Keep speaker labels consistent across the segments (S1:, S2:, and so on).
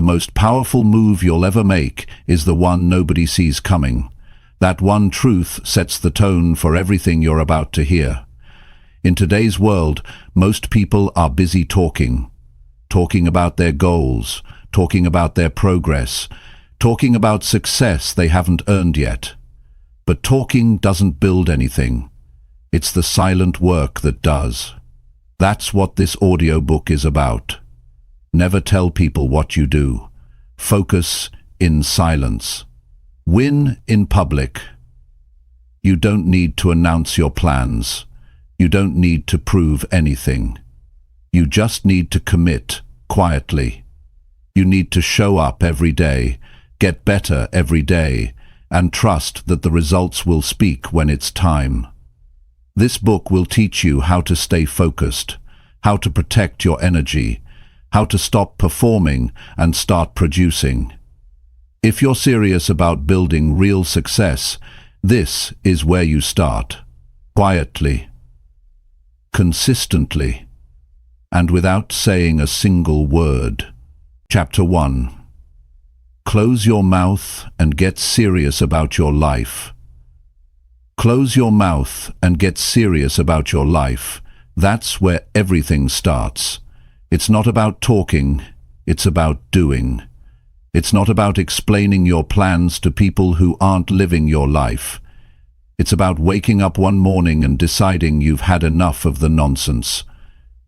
S1: The most powerful move you'll ever make is the one nobody sees coming. That one truth sets the tone for everything you're about to hear. In today's world, most people are busy talking about their goals, talking about their progress, talking about success they haven't earned yet. But talking doesn't build anything. It's the silent work that does. That's what this audiobook is about. Never tell people what you do. Focus in silence. Win in public. You don't need to announce your plans. You don't need to prove anything. You just need to commit quietly. You need to show up every day, get better every day, and trust that the results will speak when it's time. This book will teach you how to stay focused, how to protect your energy, how to stop performing and start producing. If you're serious about building real success, this is where you start. Quietly, consistently, and without saying a single word. Chapter 1. Close your mouth and get serious about your life. Close your mouth and get serious about your life. That's where everything starts. It's not about talking, it's about doing. It's not about explaining your plans to people who aren't living your life. It's about waking up one morning and deciding you've had enough of the nonsense.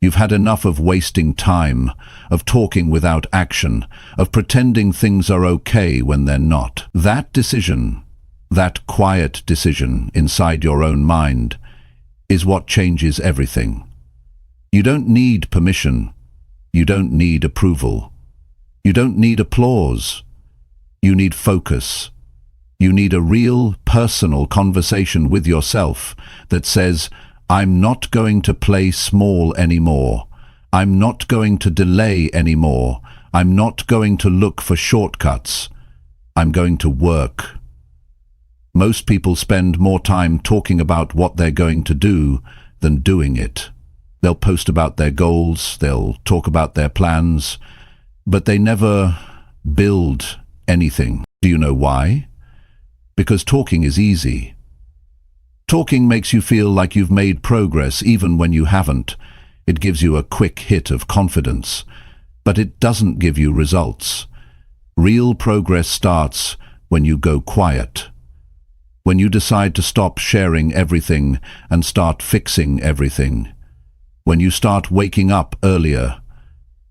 S1: You've had enough of wasting time, of talking without action, of pretending things are okay when they're not. That decision, that quiet decision inside your own mind, is what changes everything. You don't need permission. You don't need approval. You don't need applause. You need focus. You need a real, personal conversation with yourself that says, I'm not going to play small anymore. I'm not going to delay anymore. I'm not going to look for shortcuts. I'm going to work. Most people spend more time talking about what they're going to do than doing it. They'll post about their goals, they'll talk about their plans, but they never build anything. Do you know why? Because talking is easy. Talking makes you feel like you've made progress even when you haven't. It gives you a quick hit of confidence, but it doesn't give you results. Real progress starts when you go quiet. When you decide to stop sharing everything and start fixing everything. When you start waking up earlier.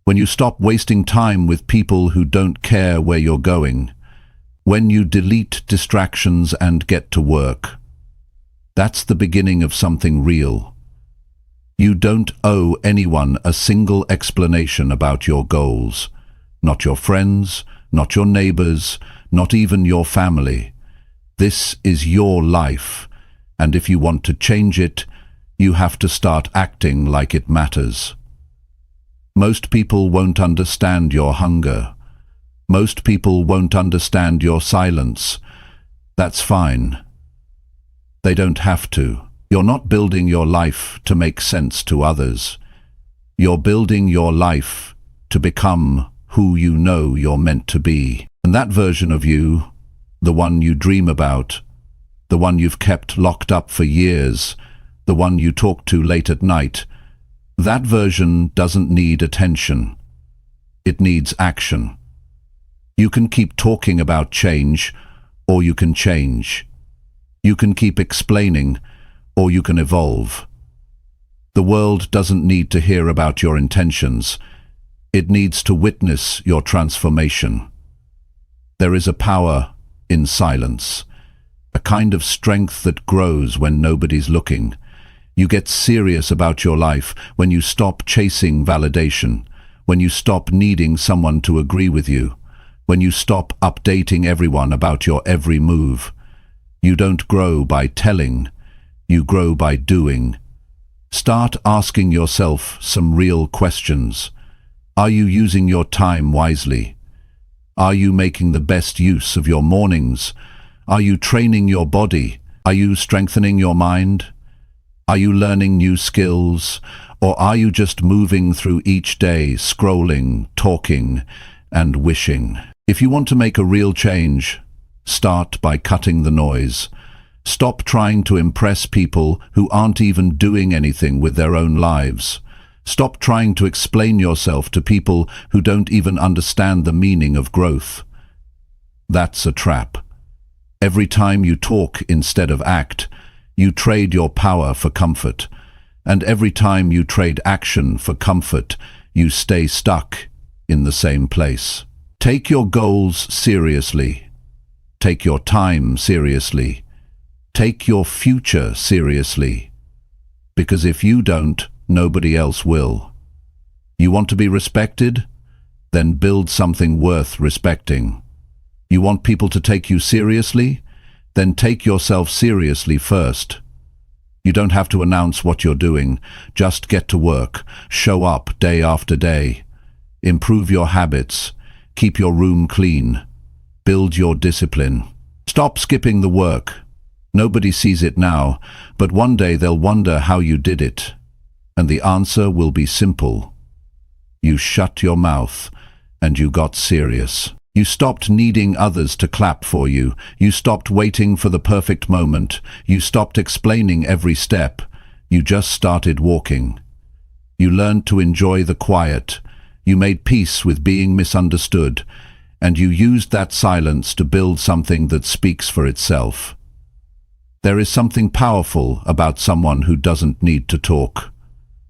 S1: When you stop wasting time with people who don't care where you're going. When you delete distractions and get to work. That's the beginning of something real. You don't owe anyone a single explanation about your goals. Not your friends, not your neighbors, not even your family. This is your life, and if you want to change it, you have to start acting like it matters. Most people won't understand your hunger. Most people won't understand your silence. That's fine. They don't have to. You're not building your life to make sense to others. You're building your life to become who you know you're meant to be. And that version of you, the one you dream about, the one you've kept locked up for years, the one you talk to late at night, that version doesn't need attention. It needs action. You can keep talking about change, or you can change. You can keep explaining, or you can evolve. The world doesn't need to hear about your intentions. It needs to witness your transformation. There is a power in silence, a kind of strength that grows when nobody's looking. You get serious about your life when you stop chasing validation, when you stop needing someone to agree with you, when you stop updating everyone about your every move. You don't grow by telling, you grow by doing. Start asking yourself some real questions. Are you using your time wisely? Are you making the best use of your mornings? Are you training your body? Are you strengthening your mind? Are you learning new skills? Or are you just moving through each day, scrolling, talking, and wishing. If you want to make a real change, start by cutting the noise. Stop trying to impress people who aren't even doing anything with their own lives. Stop trying to explain yourself to people who don't even understand the meaning of growth. That's a trap. Every time you talk instead of act, you trade your power for comfort. And every time you trade action for comfort, you stay stuck in the same place. Take your goals seriously. Take your time seriously. Take your future seriously. Because if you don't, nobody else will. You want to be respected? Then build something worth respecting. You want people to take you seriously? Then take yourself seriously first. You don't have to announce what you're doing. Just get to work. Show up day after day. Improve your habits. Keep your room clean. Build your discipline. Stop skipping the work. Nobody sees it now, but one day they'll wonder how you did it. And the answer will be simple. You shut your mouth and you got serious. You stopped needing others to clap for you. You stopped waiting for the perfect moment. You stopped explaining every step. You just started walking. You learned to enjoy the quiet. You made peace with being misunderstood. And you used that silence to build something that speaks for itself. There is something powerful about someone who doesn't need to talk.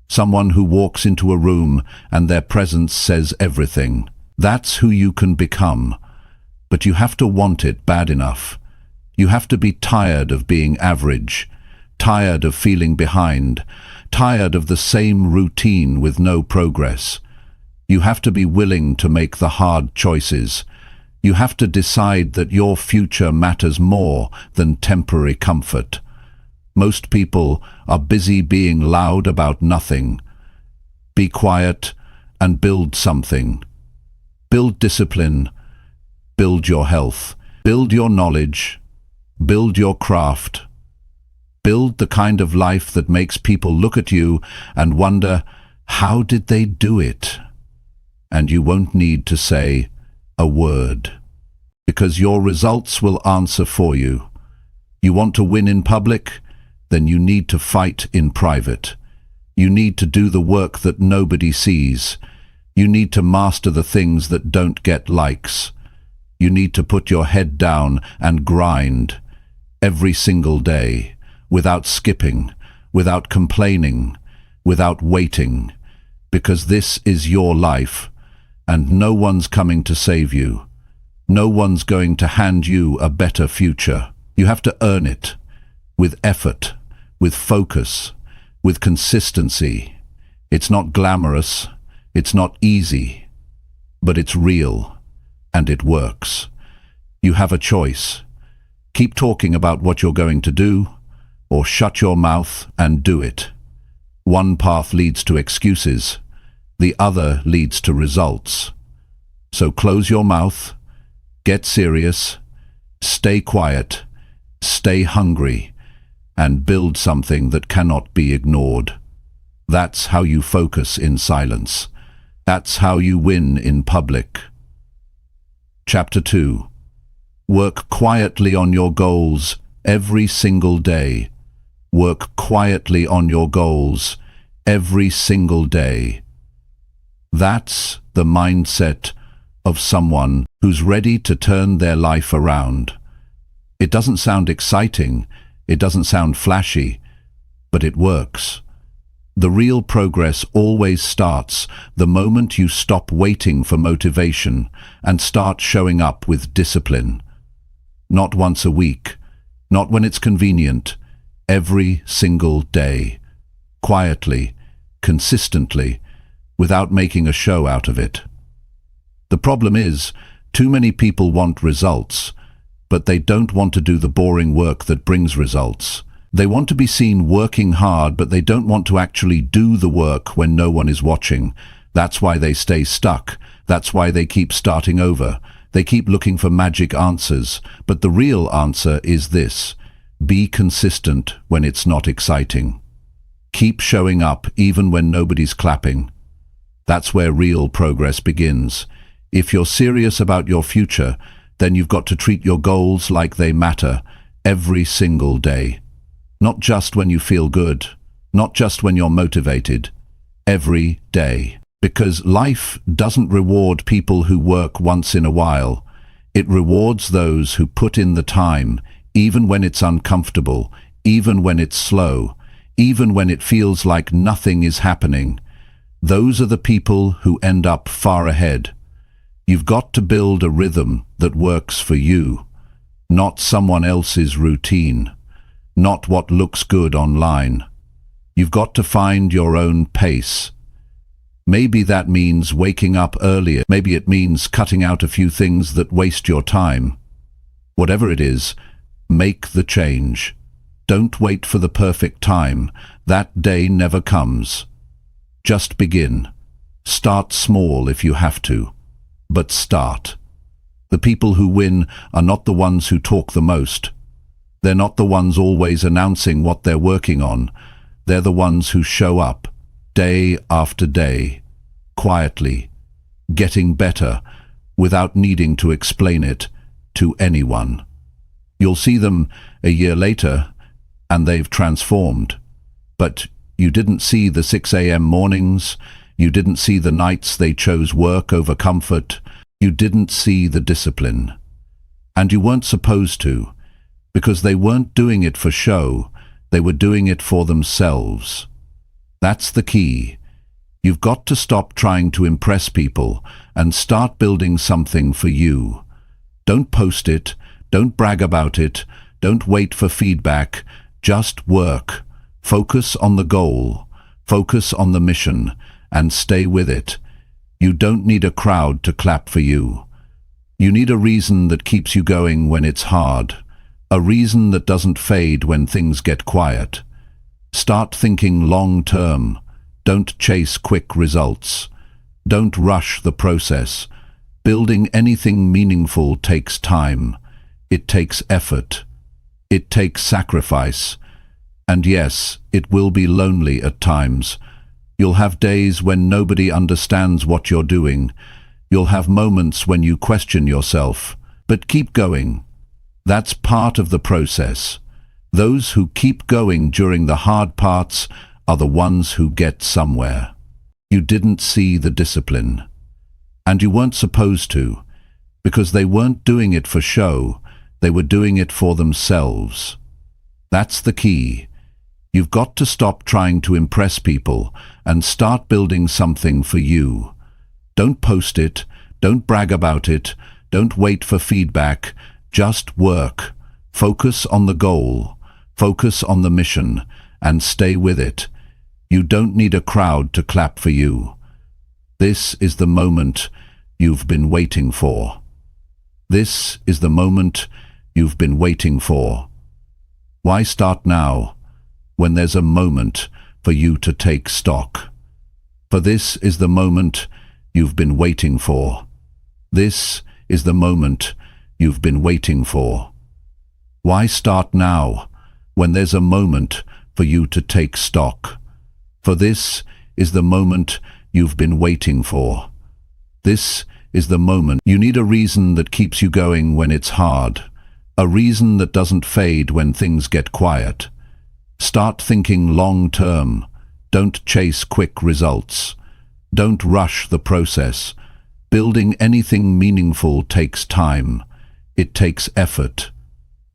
S1: Someone who walks into a room and their presence says everything. That's who you can become. But you have to want it bad enough. You have to be tired of being average, tired of feeling behind, tired of the same routine with no progress. You have to be willing to make the hard choices. You have to decide that your future matters more than temporary comfort. Most people are busy being loud about nothing. Be quiet and build something. Build discipline. Build your health. Build your knowledge. Build your craft. Build the kind of life that makes people look at you and wonder, how did they do it? And you won't need to say a word, because your results will answer for you. You want to win in public? Then you need to fight in private. You need to do the work that nobody sees. You need to master the things that don't get likes. You need to put your head down and grind every single day, without skipping, without complaining, without waiting, because this is your life, and no one's coming to save you. No one's going to hand you a better future. You have to earn it, with effort, with focus, with consistency. It's not glamorous. It's not easy, but it's real, and it works. You have a choice. Keep talking about what you're going to do, or shut your mouth and do it. One path leads to excuses. The other leads to results. So close your mouth, get serious, stay quiet, stay hungry, and build something that cannot be ignored. That's how you focus in silence. That's how you win in public. Chapter 2. Work quietly on your goals every single day. Work quietly on your goals every single day. That's the mindset of someone who's ready to turn their life around. It doesn't sound exciting, it doesn't sound flashy, but it works. The real progress always starts the moment you stop waiting for motivation and start showing up with discipline. Not once a week, not when it's convenient, every single day. Quietly, consistently, without making a show out of it. The problem is, too many people want results, but they don't want to do the boring work that brings results. They want to be seen working hard, but they don't want to actually do the work when no one is watching. That's why they stay stuck. That's why they keep starting over. They keep looking for magic answers. But the real answer is this: be consistent when it's not exciting. Keep showing up even when nobody's clapping. That's where real progress begins. If you're serious about your future, then you've got to treat your goals like they matter every single day. Not just when you feel good, not just when you're motivated, every day. Because life doesn't reward people who work once in a while. It rewards those who put in the time, even when it's uncomfortable, even when it's slow, even when it feels like nothing is happening. Those are the people who end up far ahead. You've got to build a rhythm that works for you, not someone else's routine, not what looks good online. You've got to find your own pace. Maybe that means waking up earlier. Maybe it means cutting out a few things that waste your time. Whatever it is, make the change. Don't wait for the perfect time. That day never comes. Just begin. Start small if you have to, but start. The people who win are not the ones who talk the most. They're not the ones always announcing what they're working on. They're the ones who show up, day after day, quietly, getting better, without needing to explain it to anyone. You'll see them a year later, and they've transformed. But you didn't see the 6 a.m. mornings, you didn't see the nights they chose work over comfort, you didn't see the discipline. And you weren't supposed to, because they weren't doing it for show, they were doing it for themselves. That's the key. You've got to stop trying to impress people and start building something for you. Don't post it, don't brag about it, don't wait for feedback, just work. Focus on the goal, focus on the mission, and stay with it. You don't need a crowd to clap for you. You need a reason that keeps you going when it's hard, a reason that doesn't fade when things get quiet. Start thinking long-term. Don't chase quick results. Don't rush the process. Building anything meaningful takes time. It takes effort. It takes sacrifice. And yes, it will be lonely at times. You'll have days when nobody understands what you're doing. You'll have moments when you question yourself. But keep going. That's part of the process. Those who keep going during the hard parts are the ones who get somewhere. You didn't see the discipline. And you weren't supposed to, because they weren't doing it for show, they were doing it for themselves. That's the key. You've got to stop trying to impress people and start building something for you. Don't post it, don't brag about it, don't wait for feedback, just work. Focus on the goal, focus on the mission, and stay with it. You don't need a crowd to clap for you. This is the moment you've been waiting for. This is the moment you've been waiting for. Why start now, when there's a moment for you to take stock? For this is the moment you've been waiting for. This is the moment you've been waiting for. Why start now, when there's a moment for you to take stock? For this is the moment you've been waiting for. This is the moment. You need a reason that keeps you going when it's hard, a reason that doesn't fade when things get quiet. Start thinking long-term. Don't chase quick results. Don't rush the process. Building anything meaningful takes time. It takes effort.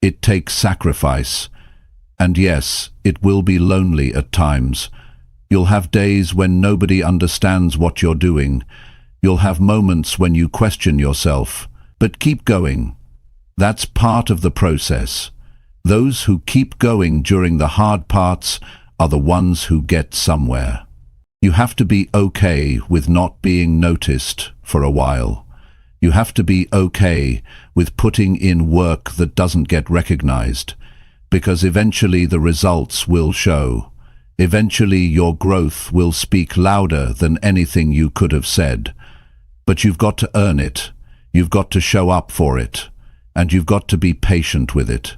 S1: It takes sacrifice. And yes, it will be lonely at times. You'll have days when nobody understands what you're doing. You'll have moments when you question yourself. But keep going. That's part of the process. Those who keep going during the hard parts are the ones who get somewhere. You have to be okay with not being noticed for a while. You have to be okay with putting in work that doesn't get recognized, because eventually the results will show. Eventually your growth will speak louder than anything you could have said. But you've got to earn it. You've got to show up for it. And you've got to be patient with it.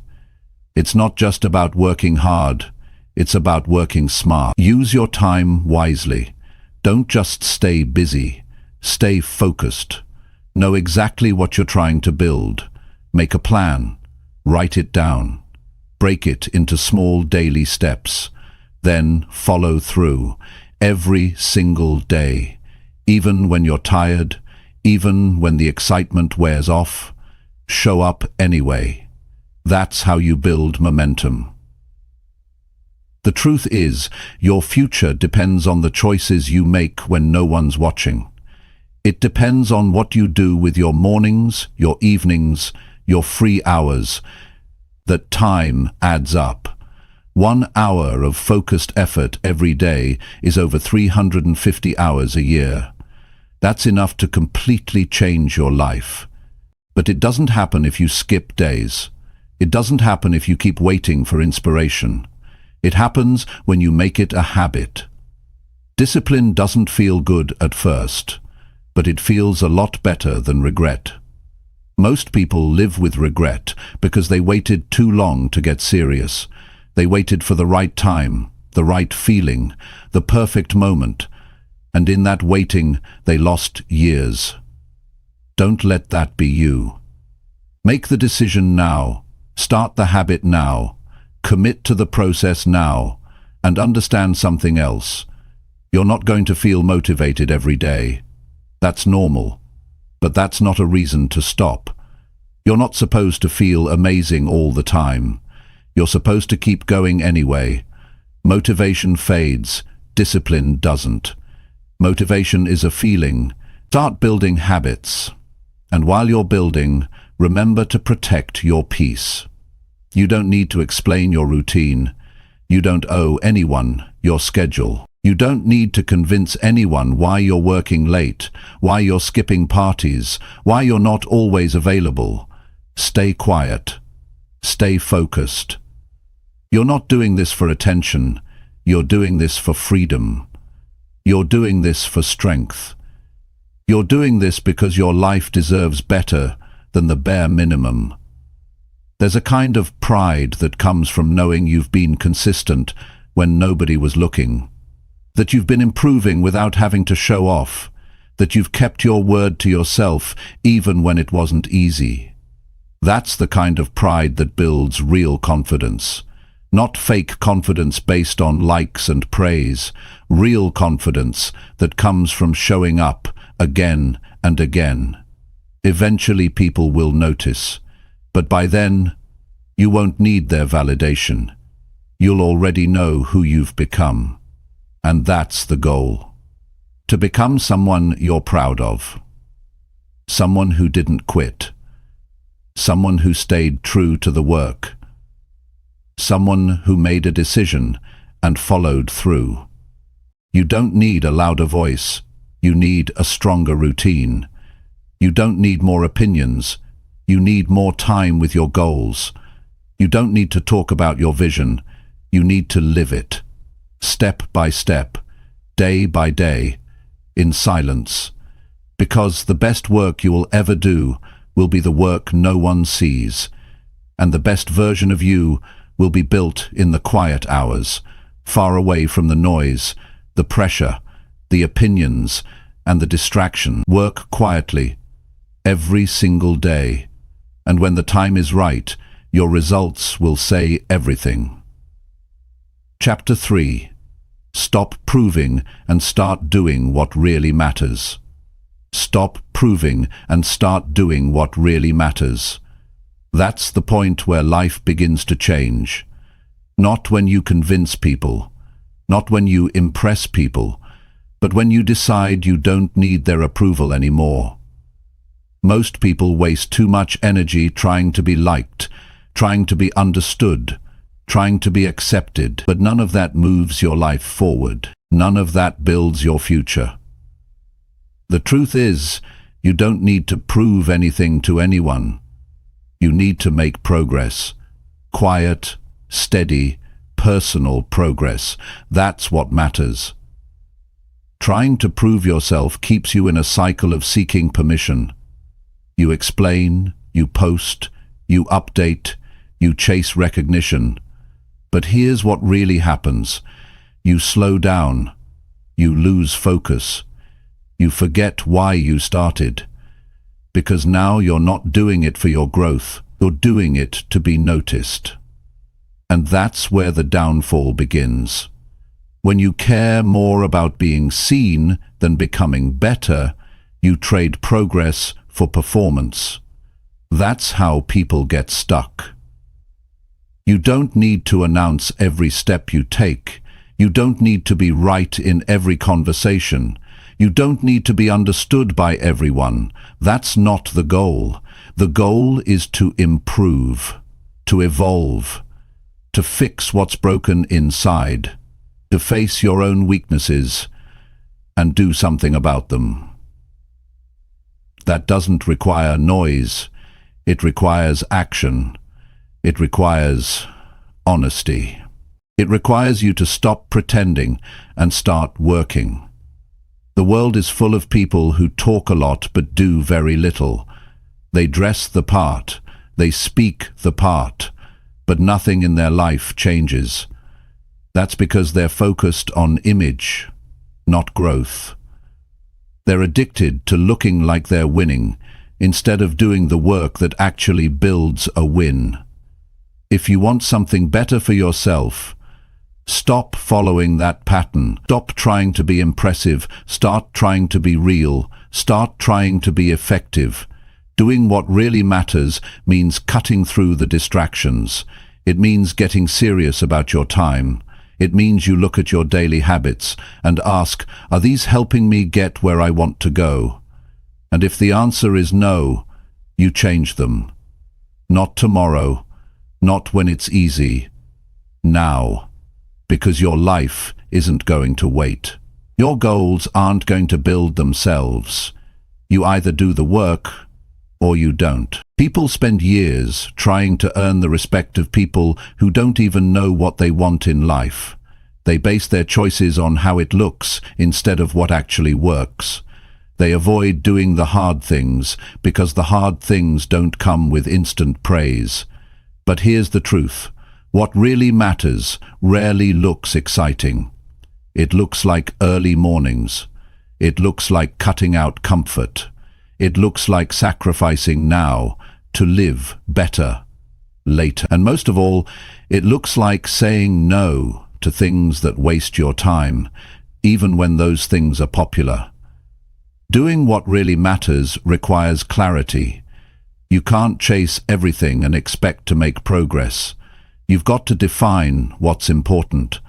S1: It's not just about working hard. It's about working smart. Use your time wisely. Don't just stay busy. Stay focused. Know exactly what you're trying to build. Make a plan. Write it down. Break it into small daily steps. Then follow through every single day. Even when you're tired, even when the excitement wears off, show up anyway. That's how you build momentum. The truth is, your future depends on the choices you make when no one's watching. It depends on what you do with your mornings, your evenings, your free hours. That time adds up. 1 hour of focused effort every day is over 350 hours a year. That's enough to completely change your life. But it doesn't happen if you skip days. It doesn't happen if you keep waiting for inspiration. It happens when you make it a habit. Discipline doesn't feel good at first, but it feels a lot better than regret. Most people live with regret because they waited too long to get serious. They waited for the right time, the right feeling, the perfect moment, and in that waiting, they lost years. Don't let that be you. Make the decision now. Start the habit now. Commit to the process now. And understand something else. You're not going to feel motivated every day. That's normal. But that's not a reason to stop. You're not supposed to feel amazing all the time. You're supposed to keep going anyway. Motivation fades. Discipline doesn't. Motivation is a feeling. Start building habits. And while you're building, remember to protect your peace. You don't need to explain your routine. You don't owe anyone your schedule. You don't need to convince anyone why you're working late, why you're skipping parties, why you're not always available. Stay quiet. Stay focused. You're not doing this for attention. You're doing this for freedom. You're doing this for strength. You're doing this because your life deserves better than the bare minimum. There's a kind of pride that comes from knowing you've been consistent when nobody was looking, that you've been improving without having to show off, that you've kept your word to yourself even when it wasn't easy. That's the kind of pride that builds real confidence. Not fake confidence based on likes and praise, real confidence that comes from showing up again and again. Eventually people will notice, but by then, you won't need their validation. You'll already know who you've become. And that's the goal. To become someone you're proud of. Someone who didn't quit. Someone who stayed true to the work. Someone who made a decision and followed through. You don't need a louder voice. You need a stronger routine. You don't need more opinions. You need more time with your goals. You don't need to talk about your vision. You need to live it. Step by step, day by day, in silence. Because the best work you will ever do will be the work no one sees. And the best version of you will be built in the quiet hours, far away from the noise, the pressure, the opinions, and the distraction. Work quietly, every single day. And when the time is right, your results will say everything. Chapter 3. Stop proving and start doing what really matters. Stop proving and start doing what really matters. That's the point where life begins to change. Not when you convince people, not when you impress people, but when you decide you don't need their approval anymore. Most people waste too much energy trying to be liked, trying to be understood, trying to be accepted, but none of that moves your life forward. None of that builds your future. The truth is, you don't need to prove anything to anyone. You need to make progress. Quiet, steady, personal progress. That's what matters. Trying to prove yourself keeps you in a cycle of seeking permission. You explain, you post, you update, you chase recognition. But here's what really happens. You slow down. You lose focus. You forget why you started. because now you're not doing it for your growth, you're doing it to be noticed. And that's where the downfall begins. When you care more about being seen than becoming better, you trade progress for performance. That's how people get stuck. You don't need to announce every step you take. You don't need to be right in every conversation. You don't need to be understood by everyone. That's not the goal. The goal is to improve, to evolve, to fix what's broken inside, to face your own weaknesses and do something about them. That doesn't require noise. It requires action. It requires honesty. It requires you to stop pretending and start working. The world is full of people who talk a lot but do very little. They dress the part, they speak the part, but nothing in their life changes. That's because they're focused on image, not growth. They're addicted to looking like they're winning, instead of doing the work that actually builds a win. If you want something better for yourself, stop following that pattern. Stop trying to be impressive. Start trying to be real. Start trying to be effective. Doing what really matters means cutting through the distractions. It means getting serious about your time. It means you look at your daily habits and ask, are these helping me get where I want to go? And if the answer is no, you change them. Not tomorrow, not when it's easy. Now. Because your life isn't going to wait. Your goals aren't going to build themselves. You either do the work or you don't. People spend years trying to earn the respect of people who don't even know what they want in life. They base their choices on how it looks instead of what actually works. They avoid doing the hard things because the hard things don't come with instant praise. But here's the truth. What really matters rarely looks exciting. It looks like early mornings. It looks like cutting out comfort. It looks like sacrificing now to live better later. And most of all, it looks like saying no to things that waste your time, even when those things are popular. Doing what really matters requires clarity. You can't chase everything and expect to make progress. You've got to define what's important.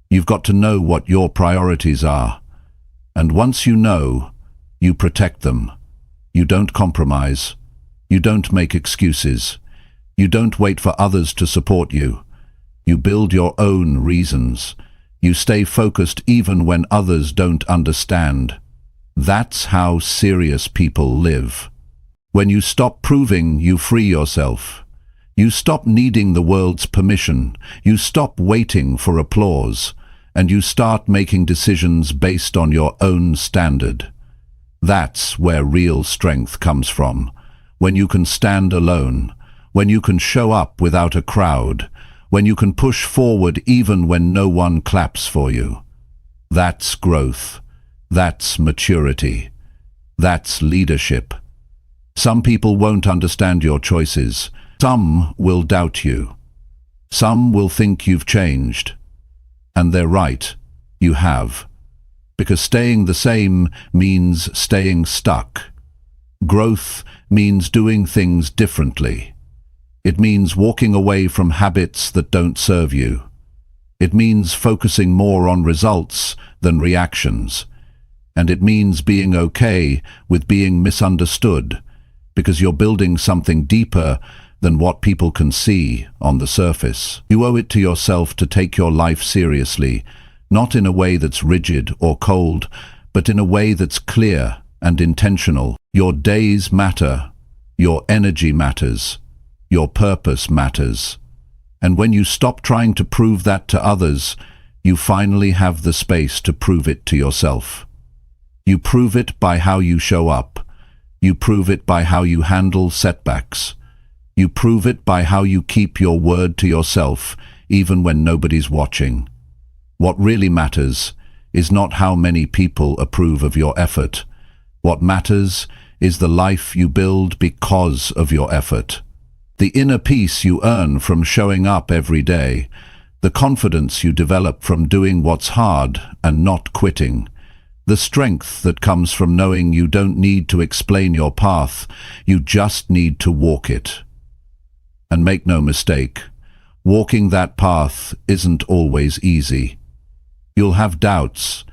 S1: You've got to know what your priorities are. And once you know, you protect them. You don't compromise. You don't make excuses. You don't wait for others to support you. You build your own reasons. You stay focused even when others don't understand. That's how serious people live. When you stop proving, you free yourself. You stop needing the world's permission. You stop waiting for applause. And you start making decisions based on your own standard. That's where real strength comes from. When you can stand alone. When you can show up without a crowd. When you can push forward even when no one claps for you. That's growth. That's maturity. That's leadership. Some people won't understand your choices. Some will doubt you. Some will think you've changed. And they're right, you have. Because staying the same means staying stuck. Growth means doing things differently. It means walking away from habits that don't serve you. It means focusing more on results than reactions. And it means being okay with being misunderstood, because you're building something deeper than what people can see on the surface. You owe it to yourself to take your life seriously, not in a way that's rigid or cold, but in a way that's clear and intentional. Your days matter. Your energy matters. Your purpose matters. And when you stop trying to prove that to others, you finally have the space to prove it to yourself. You prove it by how you show up. You prove it by how you handle setbacks. You prove it by how you keep your word to yourself, even when nobody's watching. What really matters is not how many people approve of your effort. What matters is the life you build because of your effort. The inner peace you earn from showing up every day, the confidence you develop from doing what's hard and not quitting, the strength that comes from knowing you don't need to explain your path, you just need to walk it. And make no mistake, walking that path isn't always easy. You'll have doubts.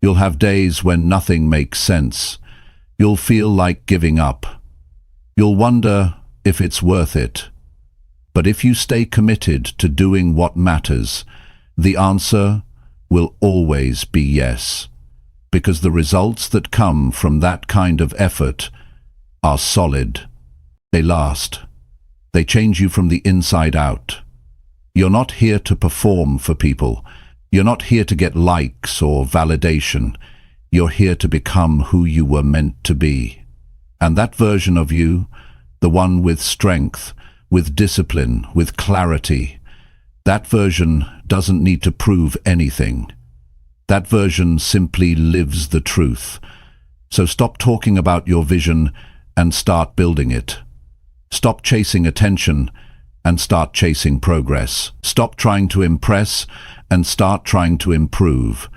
S1: You'll have days when nothing makes sense. You'll feel like giving up. You'll wonder if it's worth it. But if you stay committed to doing what matters, the answer will always be yes. Because the results that come from that kind of effort are solid. They last. They change you from the inside out. You're not here to perform for people. You're not here to get likes or validation. You're here to become who you were meant to be. And that version of you, the one with strength, with discipline, with clarity, that version doesn't need to prove anything. That version simply lives the truth. So stop talking about your vision and start building it. Stop chasing attention and start chasing progress. Stop trying to impress and start trying to improve.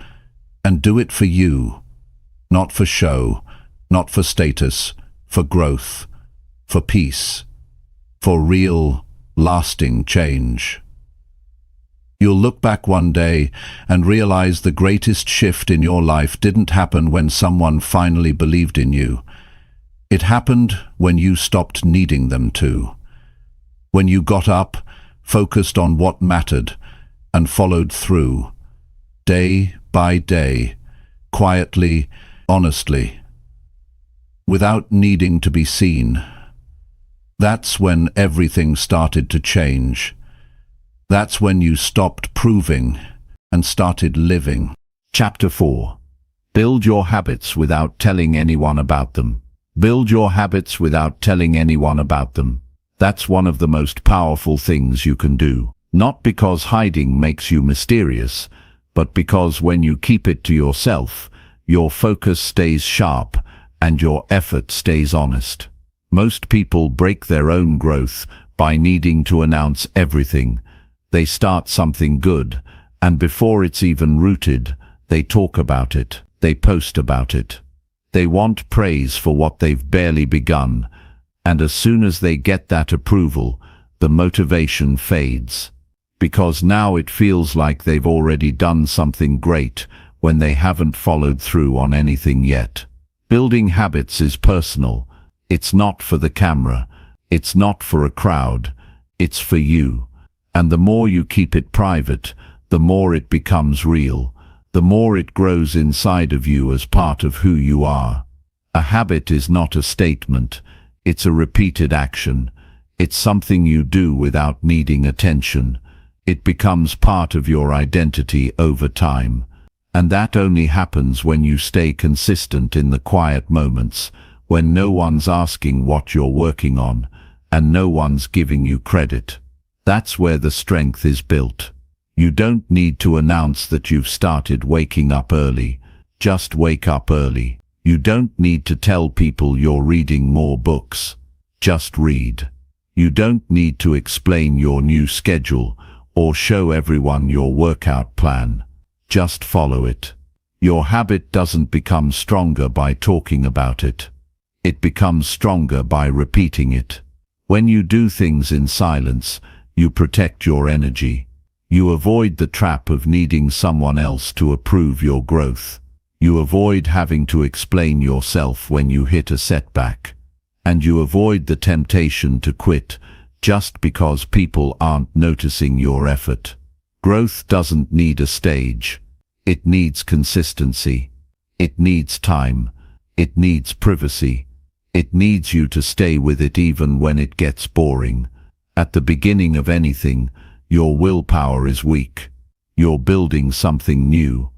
S1: And do it for you, not for show, not for status, for growth, for peace, for real, lasting change. You'll look back one day and realize the greatest shift in your life didn't happen when someone finally believed in you. It happened when you stopped needing them to. When you got up, focused on what mattered, and followed through, day by day, quietly, honestly, without needing to be seen. That's when everything started to change. That's when you stopped proving and started living.
S2: Chapter 4. Build your habits without telling anyone about them. Build your habits without telling anyone about them. That's one of the most powerful things you can do. Not because hiding makes you mysterious, but because when you keep it to yourself, your focus stays sharp and your effort stays honest. Most people break their own growth by needing to announce everything. They start something good, and before it's even rooted, they talk about it. They post about it. They want praise for what they've barely begun, and as soon as they get that approval, the motivation fades. Because now it feels like they've already done something great when they haven't followed through on anything yet. Building habits is personal. It's not for the camera. It's not for a crowd. It's for you. And the more you keep it private, the more it becomes real. The more it grows inside of you as part of who you are. A habit is not a statement. It's a repeated action. It's something you do without needing attention. It becomes part of your identity over time. And that only happens when you stay consistent in the quiet moments, when no one's asking what you're working on, and no one's giving you credit. That's where the strength is built. You don't need to announce that you've started waking up early. Just wake up early. You don't need to tell people you're reading more books. Just read. You don't need to explain your new schedule or show everyone your workout plan. Just follow it. Your habit doesn't become stronger by talking about it. It becomes stronger by repeating it. When you do things in silence, you protect your energy. You avoid the trap of needing someone else to approve your growth. You avoid having to explain yourself when you hit a setback. And you avoid the temptation to quit just because people aren't noticing your effort. Growth doesn't need a stage. It needs consistency. It needs time. It needs privacy. It needs you to stay with it even when it gets boring. At the beginning of anything, your willpower is weak. You're building something new.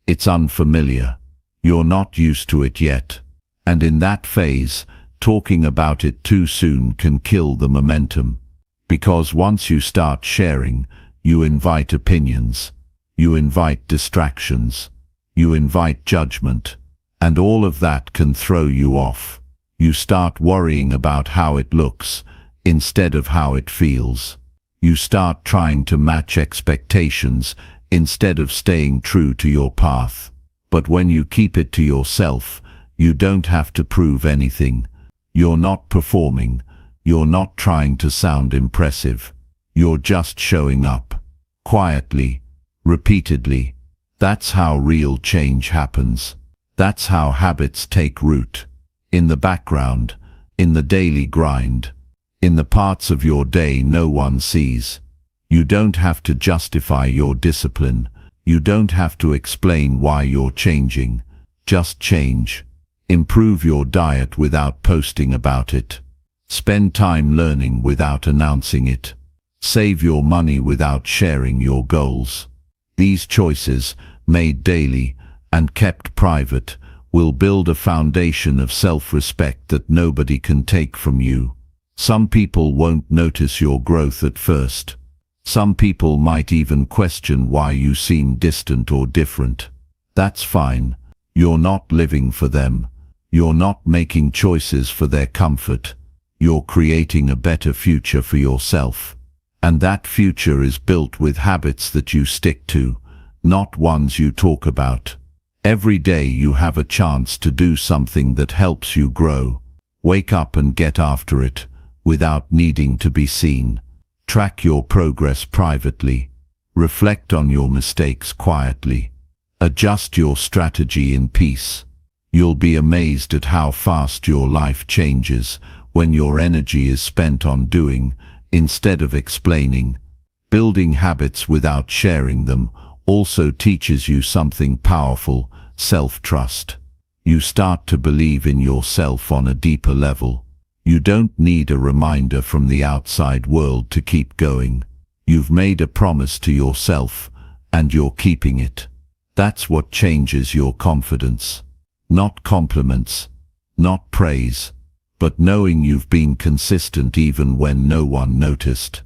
S2: It's unfamiliar. You're not used to it yet. And in that phase, talking about it too soon can kill the momentum. Because once you start sharing, you invite opinions. You invite distractions. You invite judgment. And all of that can throw you off. You start worrying about how it looks instead of how it feels. You start trying to match expectations instead of staying true to your path. But when you keep it to yourself, you don't have to prove anything. You're not performing. You're not trying to sound impressive. You're just showing up. Quietly, repeatedly. That's how real change happens. That's how habits take root. In the background, in the daily grind, in the parts of your day no one sees. You don't have to justify your discipline. You don't have to explain why you're changing. Just change. Improve your diet without posting about it. Spend time learning without announcing it. Save your money without sharing your goals. These choices, made daily and kept private, will build a foundation of self-respect that nobody can take from you. Some people won't notice your growth at first. Some people might even question why you seem distant or different. That's fine. You're not living for them. You're not making choices for their comfort. You're creating a better future for yourself. And that future is built with habits that you stick to, not ones you talk about. Every day you have a chance to do something that helps you grow. Wake up and get after it, without needing to be seen. Track your progress privately. Reflect on your mistakes quietly. Adjust your strategy in peace. You'll be amazed at how fast your life changes when your energy is spent on doing, instead of explaining. Building habits without sharing them also teaches you something powerful: self-trust. You start to believe in yourself on a deeper level. You don't need a reminder from the outside world to keep going. You've made a promise to yourself, and you're keeping it. That's what changes your confidence. Not compliments, not praise, but knowing you've been consistent even when no one noticed.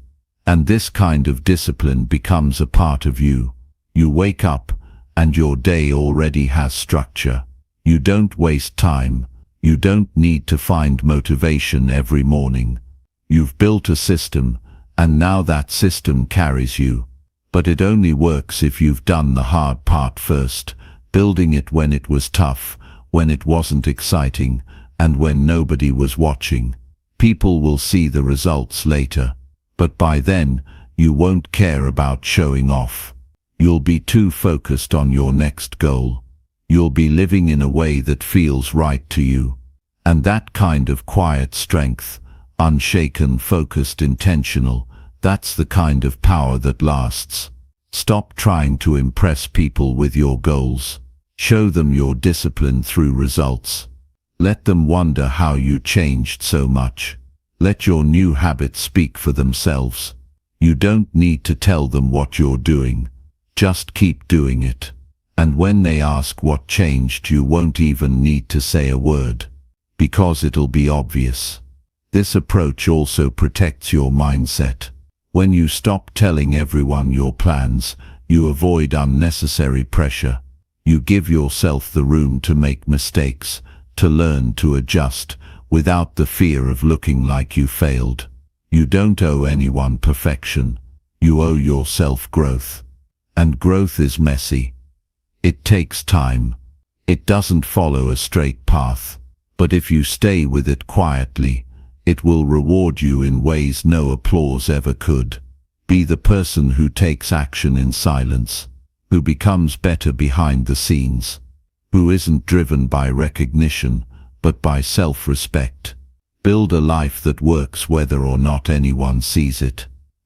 S2: And this kind of discipline becomes a part of you. You wake up, and your day already has structure. You don't waste time. You don't need to find motivation every morning. You've built a system, and now that system carries you. But it only works if you've done the hard part first, building it when it was tough, when it wasn't exciting, and when nobody was watching. People will see the results later, but by then, you won't care about showing off. You'll be too focused on your next goal. You'll be living in a way that feels right to you. And that kind of quiet strength, unshaken, focused, intentional, that's the kind of power that lasts. Stop trying to impress people with your goals. Show them your discipline through results. Let them wonder how you changed so much. Let your new habits speak for themselves. You don't need to tell them what you're doing. Just keep doing it. And when they ask what changed, you won't even need to say a word, because it'll be obvious. This approach also protects your mindset. When you stop telling everyone your plans, you avoid unnecessary pressure. You give yourself the room to make mistakes, to learn, to adjust, without the fear of looking like you failed. You don't owe anyone perfection. You owe yourself growth. And growth is messy. It takes time. It doesn't follow a straight path. But if you stay with it quietly, it will reward you in ways no applause ever could. Be the person who takes action in silence, who becomes better behind the scenes, who isn't driven by recognition, but by self-respect. Build a life that works whether or not anyone sees it,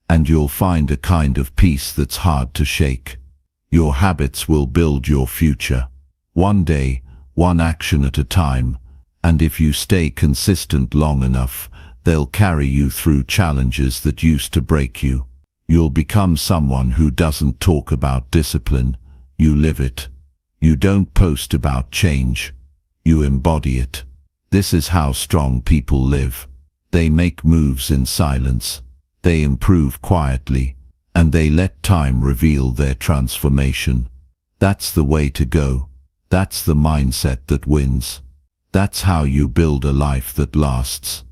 S2: and you'll find a kind of peace that's hard to shake. Your habits will build your future, one day, one action at a time, and if you stay consistent long enough, they'll carry you through challenges that used to break you. You'll become someone who doesn't talk about discipline, you live it. You don't post about change, you embody it. This is how strong people live. They make moves in silence, they improve quietly, and they let time reveal their transformation. That's the way to go. That's the mindset that wins. That's how you build a life that lasts.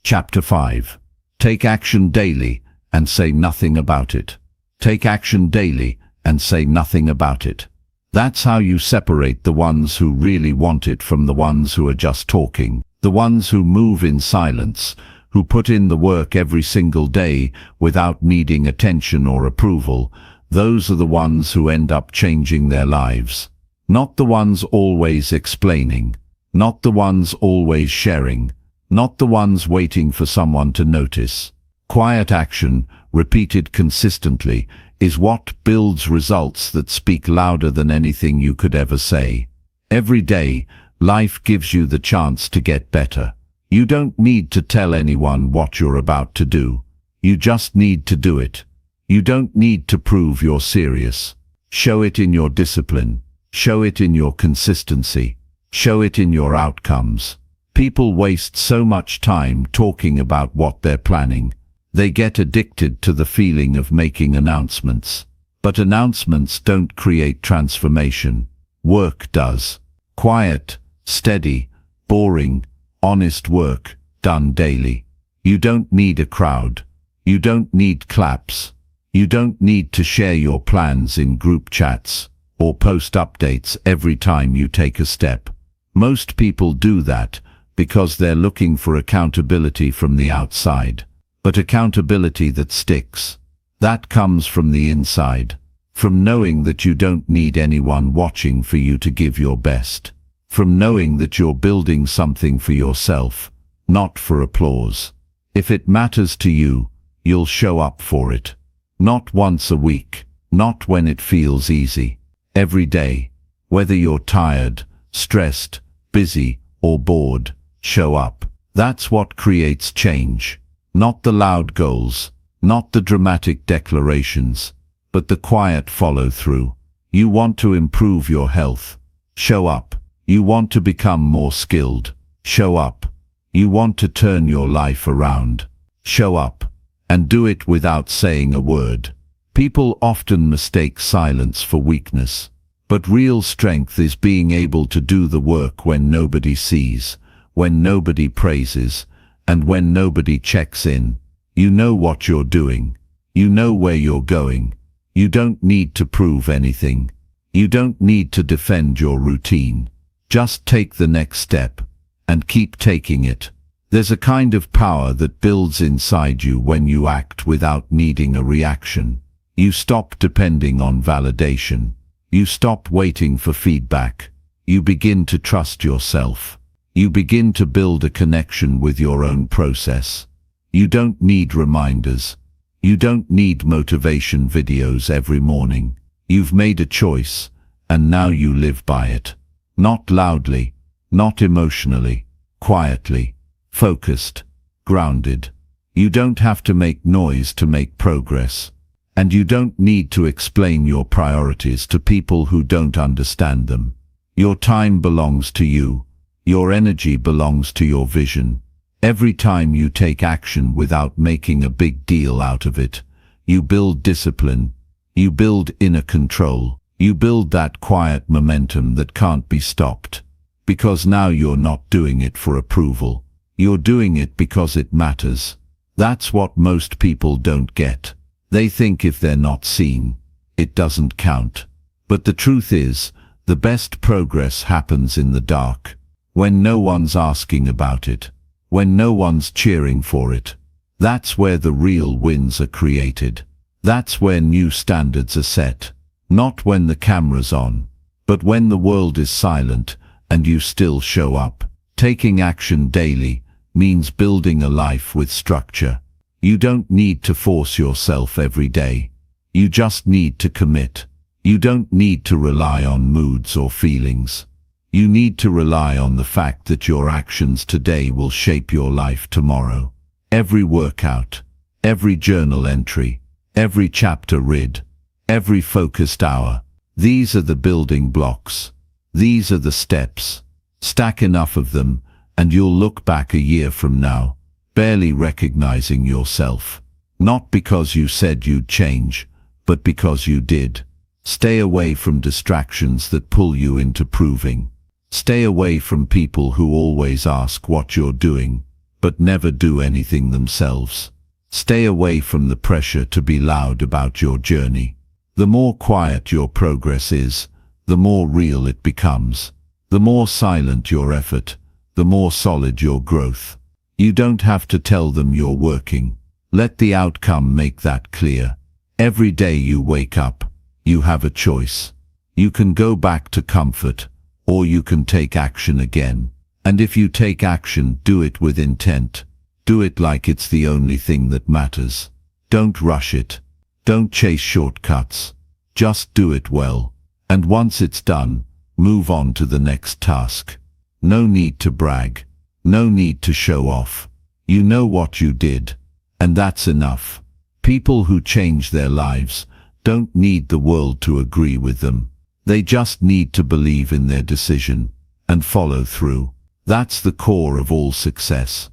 S2: Chapter 5. Take action daily and say nothing about it. Take action daily and say nothing about it. That's how you separate the ones who really want it from the ones who are just talking, the ones who move in silence, who put in the work every single day without needing attention or approval. Those are the ones who end up changing their lives. Not the ones always explaining, not the ones always sharing, not the ones waiting for someone to notice. Quiet action, repeated consistently, is what builds results that speak louder than anything you could ever say. Every day, life gives you the chance to get better. You don't need to tell anyone what you're about to do. You just need to do it. You don't need to prove you're serious. Show it in your discipline. Show it in your consistency. Show it in your outcomes. People waste so much time talking about what they're planning. They get addicted to the feeling of making announcements. But announcements don't create transformation. Work does. Quiet, steady, boring, honest work, done daily. You don't need a crowd. You don't need claps. You don't need to share your plans in group chats or post updates every time you take a step. Most people do that because they're looking for accountability from the outside. But accountability that sticks, that comes from the inside, from knowing that you don't need anyone watching for you to give your best, from knowing that you're building something for yourself, not for applause. If it matters to you, you'll show up for it. Not once a week, not when it feels easy. Every day, whether you're tired, stressed, busy, or bored, show up. That's what creates change. Not the loud goals, not the dramatic declarations, but the quiet follow-through. You want to improve your health? Show up. You want to become more skilled? Show up. You want to turn your life around? Show up. And do it without saying a word. People often mistake silence for weakness, but real strength is being able to do the work when nobody sees, when nobody praises, and when nobody checks in. You know what you're doing. You know where you're going. You don't need to prove anything. You don't need to defend your routine. Just take the next step, and keep taking it. There's a kind of power that builds inside you when you act without needing a reaction. You stop depending on validation. You stop waiting for feedback. You begin to trust yourself. You begin to build a connection with your own process. You don't need reminders. You don't need motivation videos every morning. You've made a choice, and now you live by it. Not loudly, not emotionally, quietly, focused, grounded. You don't have to make noise to make progress. And you don't need to explain your priorities to people who don't understand them. Your time belongs to you. Your energy belongs to your vision. Every time you take action without making a big deal out of it, you build discipline, you build inner control, you build that quiet momentum that can't be stopped. Because now you're not doing it for approval. You're doing it because it matters. That's what most people don't get. They think if they're not seen, it doesn't count. But the truth is, the best progress happens in the dark. When no one's asking about it, when no one's cheering for it. That's where the real wins are created. That's where new standards are set. Not when the camera's on, but when the world is silent and you still show up. Taking action daily means building a life with structure. You don't need to force yourself every day. You just need to commit. You don't need to rely on moods or feelings. You need to rely on the fact that your actions today will shape your life tomorrow. Every workout, every journal entry, every chapter read, every focused hour. These are the building blocks. These are the steps. Stack enough of them, and you'll look back a year from now, barely recognizing yourself. Not because you said you'd change, but because you did. Stay away from distractions that pull you into proving. Stay away from people who always ask what you're doing, but never do anything themselves. Stay away from the pressure to be loud about your journey. The more quiet your progress is, the more real it becomes. The more silent your effort, the more solid your growth. You don't have to tell them you're working. Let the outcome make that clear. Every day you wake up, you have a choice. You can go back to comfort, or you can take action again. And if you take action, do it with intent. Do it like it's the only thing that matters. Don't rush it. Don't chase shortcuts. Just do it well. And once it's done, move on to the next task. No need to brag. No need to show off. You know what you did, and that's enough. People who change their lives don't need the world to agree with them. They just need to believe in their decision and follow through. That's the core of all success.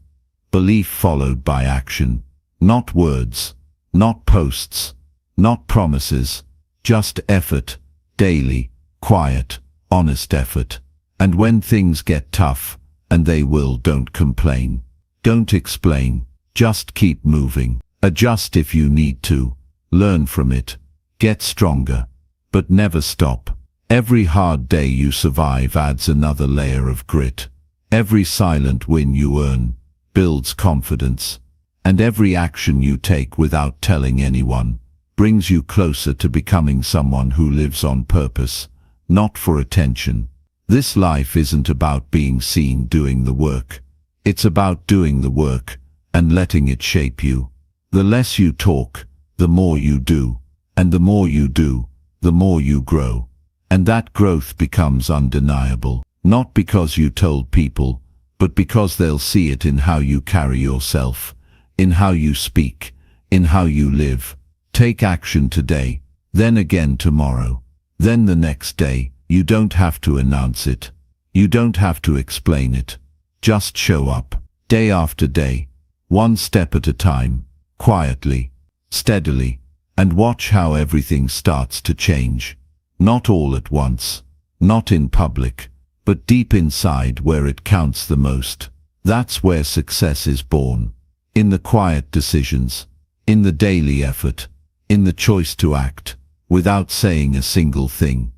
S2: Belief followed by action. Not words, not posts, not promises, just effort, daily, quiet, honest effort. And when things get tough, and they will, don't complain. Don't explain. Just keep moving. Adjust if you need to. Learn from it. Get stronger. But never stop. Every hard day you survive adds another layer of grit. Every silent win you earn builds confidence. And every action you take without telling anyone brings you closer to becoming someone who lives on purpose, not for attention. This life isn't about being seen doing the work. It's about doing the work and letting it shape you. The less you talk, the more you do. And the more you do, the more you grow. And that growth becomes undeniable, not because you told people, but because they'll see it in how you carry yourself, in how you speak, in how you live. Take action today, then again tomorrow, then the next day. You don't have to announce it. You don't have to explain it. Just show up, day after day, one step at a time, quietly, steadily, and watch how everything starts to change. Not all at once, not in public, but deep inside where it counts the most. That's where success is born. In the quiet decisions, in the daily effort, in the choice to act, without saying a single thing.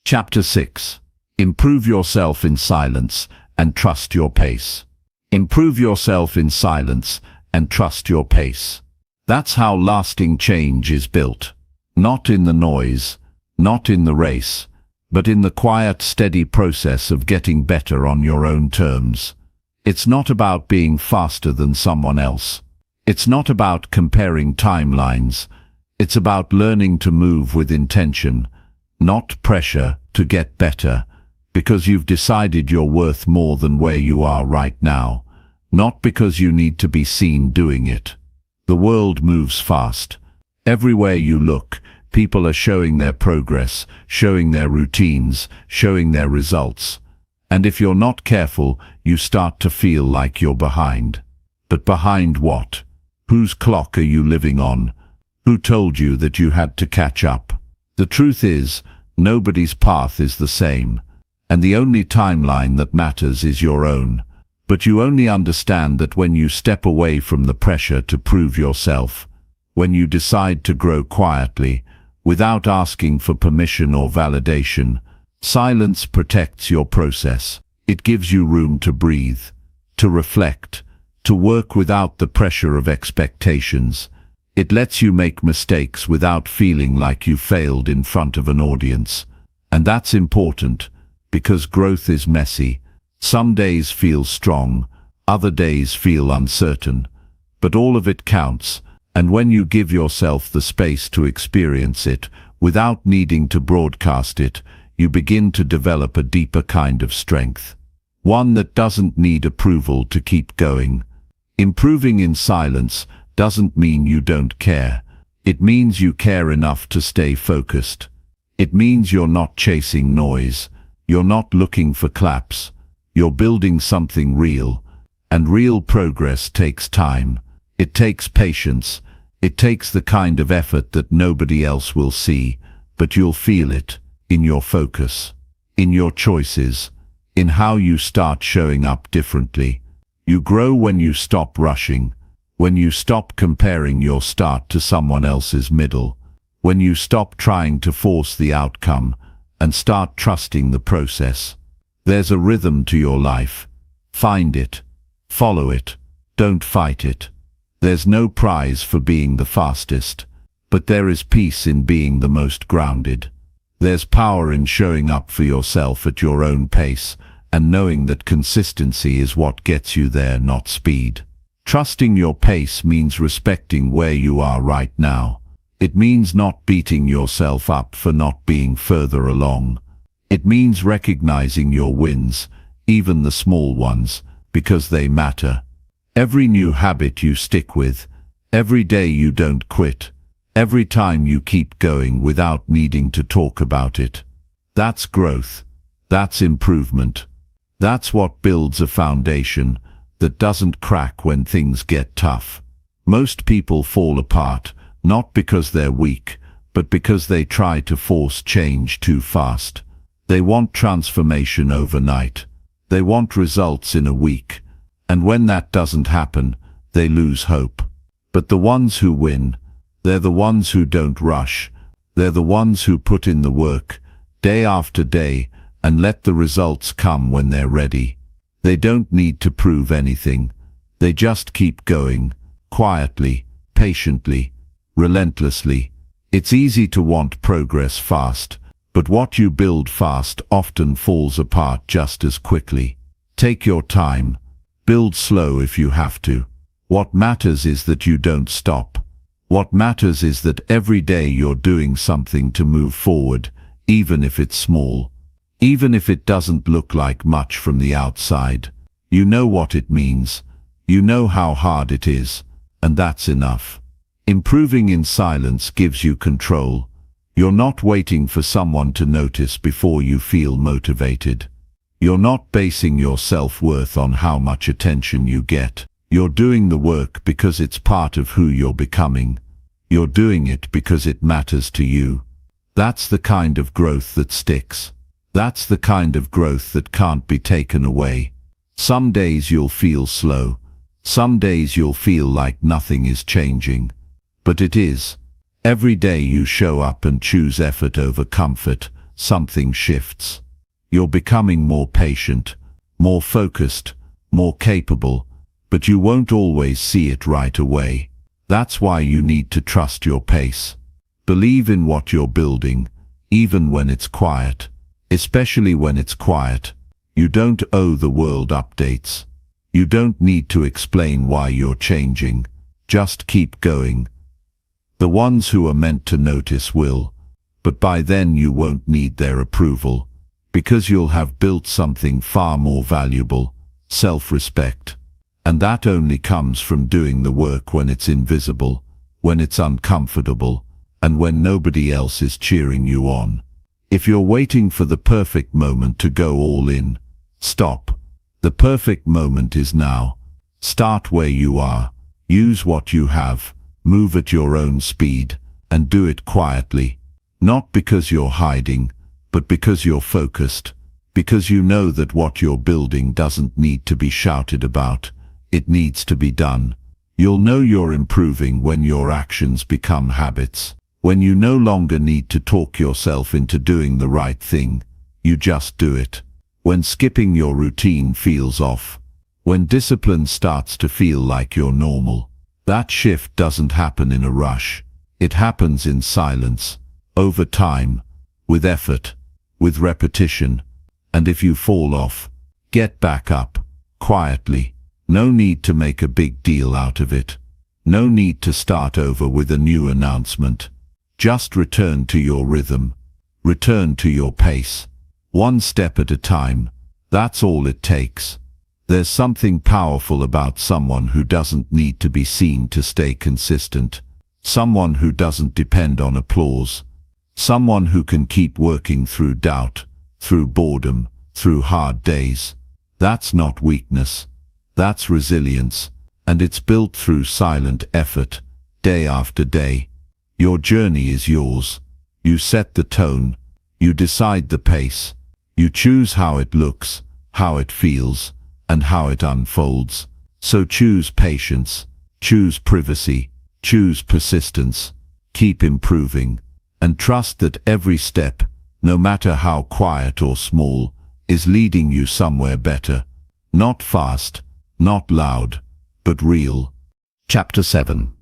S2: Chapter 6. Improve yourself in silence and trust your pace. Improve yourself in silence and trust your pace. That's how lasting change is built. Not in the noise, not in the race, but in the quiet, steady process of getting better on your own terms. It's not about being faster than someone else. It's not about comparing timelines. It's about learning to move with intention, not pressure, to get better, because you've decided you're worth more than where you are right now, not because you need to be seen doing it. The world moves fast. Everywhere you look, people are showing their progress, showing their routines, showing their results. And if you're not careful, you start to feel like you're behind. But behind what? Whose clock are you living on? Who told you that you had to catch up? The truth is, nobody's path is the same, and the only timeline that matters is your own. But you only understand that when you step away from the pressure to prove yourself, when you decide to grow quietly, without asking for permission or validation. Silence protects your process. It gives you room to breathe, to reflect, to work without the pressure of expectations. It lets you make mistakes without feeling like you failed in front of an audience. And that's important, because growth is messy. Some days feel strong, other days feel uncertain. But all of it counts, and when you give yourself the space to experience it, without needing to broadcast it, you begin to develop a deeper kind of strength. One that doesn't need approval to keep going. Improving in silence doesn't mean you don't care. It means you care enough to stay focused. It means you're not chasing noise. You're not looking for claps. You're building something real. And real progress takes time. It takes patience. It takes the kind of effort that nobody else will see, but you'll feel it in your focus, in your choices, in how you start showing up differently. You grow when you stop rushing, when you stop comparing your start to someone else's middle, when you stop trying to force the outcome and start trusting the process. There's a rhythm to your life. Find it. Follow it. Don't fight it. There's no prize for being the fastest, but there is peace in being the most grounded. There's power in showing up for yourself at your own pace and knowing that consistency is what gets you there, not speed. Trusting your pace means respecting where you are right now. It means not beating yourself up for not being further along. It means recognizing your wins, even the small ones, because they matter. Every new habit you stick with, every day you don't quit, every time you keep going without needing to talk about it. That's growth. That's improvement. That's what builds a foundation that doesn't crack when things get tough. Most people fall apart, not because they're weak, but because they try to force change too fast. They want transformation overnight. They want results in a week. And when that doesn't happen, they lose hope. But the ones who win, they're the ones who don't rush. They're the ones who put in the work, day after day, and let the results come when they're ready. They don't need to prove anything. They just keep going, quietly, patiently, relentlessly. It's easy to want progress fast, but what you build fast often falls apart just as quickly. Take your time. Build slow if you have to. What matters is that you don't stop. What matters is that every day you're doing something to move forward, even if it's small. Even if it doesn't look like much from the outside. You know what it means. You know how hard it is, and that's enough. Improving in silence gives you control. You're not waiting for someone to notice before you feel motivated. You're not basing your self-worth on how much attention you get. You're doing the work because it's part of who you're becoming. You're doing it because it matters to you. That's the kind of growth that sticks. That's the kind of growth that can't be taken away. Some days you'll feel slow. Some days you'll feel like nothing is changing. But it is. Every day you show up and choose effort over comfort, something shifts. You're becoming more patient, more focused, more capable, but you won't always see it right away. That's why you need to trust your pace. Believe in what you're building, even when it's quiet. Especially when it's quiet. You don't owe the world updates. You don't need to explain why you're changing. Just keep going. The ones who are meant to notice will, but by then you won't need their approval, because you'll have built something far more valuable, self-respect. And that only comes from doing the work when it's invisible, when it's uncomfortable, and when nobody else is cheering you on. If you're waiting for the perfect moment to go all in, stop. The perfect moment is now. Start where you are. Use what you have. Move at your own speed, and do it quietly. Not because you're hiding, but because you're focused. Because you know that what you're building doesn't need to be shouted about. It needs to be done. You'll know you're improving when your actions become habits. When you no longer need to talk yourself into doing the right thing, you just do it. When skipping your routine feels off. When discipline starts to feel like you're normal. That shift doesn't happen in a rush. It happens in silence, over time, with effort, with repetition. And if you fall off, get back up, quietly. No need to make a big deal out of it. No need to start over with a new announcement. Just return to your rhythm. Return to your pace. One step at a time. That's all it takes. There's something powerful about someone who doesn't need to be seen to stay consistent. Someone who doesn't depend on applause. Someone who can keep working through doubt, through boredom, through hard days. That's not weakness. That's resilience. And it's built through silent effort, day after day. Your journey is yours. You set the tone. You decide the pace. You choose how it looks, how it feels, and how it unfolds. So choose patience, choose privacy, choose persistence, keep improving, and trust that every step, no matter how quiet or small, is leading you somewhere better. Not fast, not loud, but real. Chapter 7.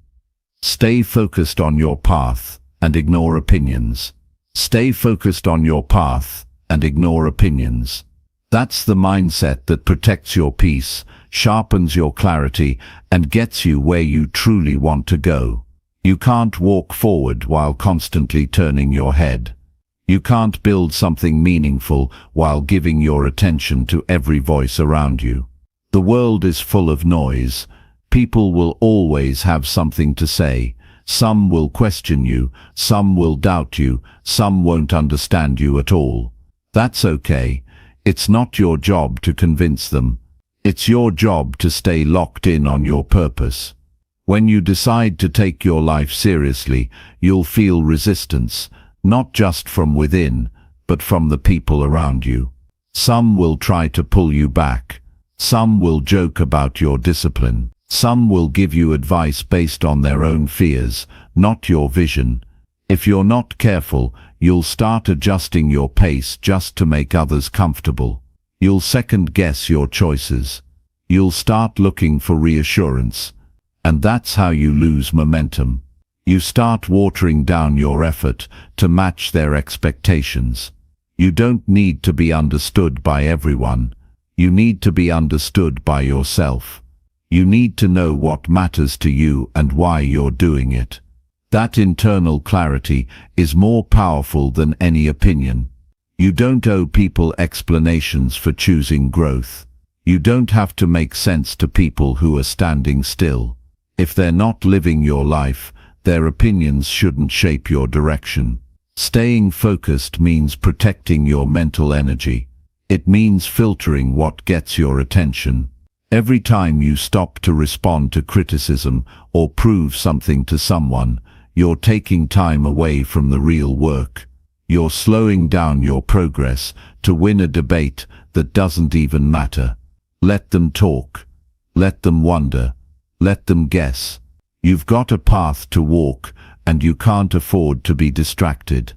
S2: Stay focused on your path and ignore opinions. Stay focused on your path and ignore opinions. That's the mindset that protects your peace, sharpens your clarity, and gets you where you truly want to go. You can't walk forward while constantly turning your head. You can't build something meaningful while giving your attention to every voice around you. The world is full of noise. People will always have something to say. Some will question you, some will doubt you, some won't understand you at all. That's okay. It's not your job to convince them. It's your job to stay locked in on your purpose. When you decide to take your life seriously, you'll feel resistance, not just from within, but from the people around you. Some will try to pull you back. Some will joke about your discipline. Some will give you advice based on their own fears, not your vision. If you're not careful, you'll start adjusting your pace just to make others comfortable. You'll second-guess your choices. You'll start looking for reassurance. And that's how you lose momentum. You start watering down your effort to match their expectations. You don't need to be understood by everyone. You need to be understood by yourself. You need to know what matters to you and why you're doing it. That internal clarity is more powerful than any opinion. You don't owe people explanations for choosing growth. You don't have to make sense to people who are standing still. If they're not living your life, their opinions shouldn't shape your direction. Staying focused means protecting your mental energy. It means filtering what gets your attention. Every time you stop to respond to criticism or prove something to someone, you're taking time away from the real work. You're slowing down your progress to win a debate that doesn't even matter. Let them talk. Let them wonder. Let them guess. You've got a path to walk, and you can't afford to be distracted.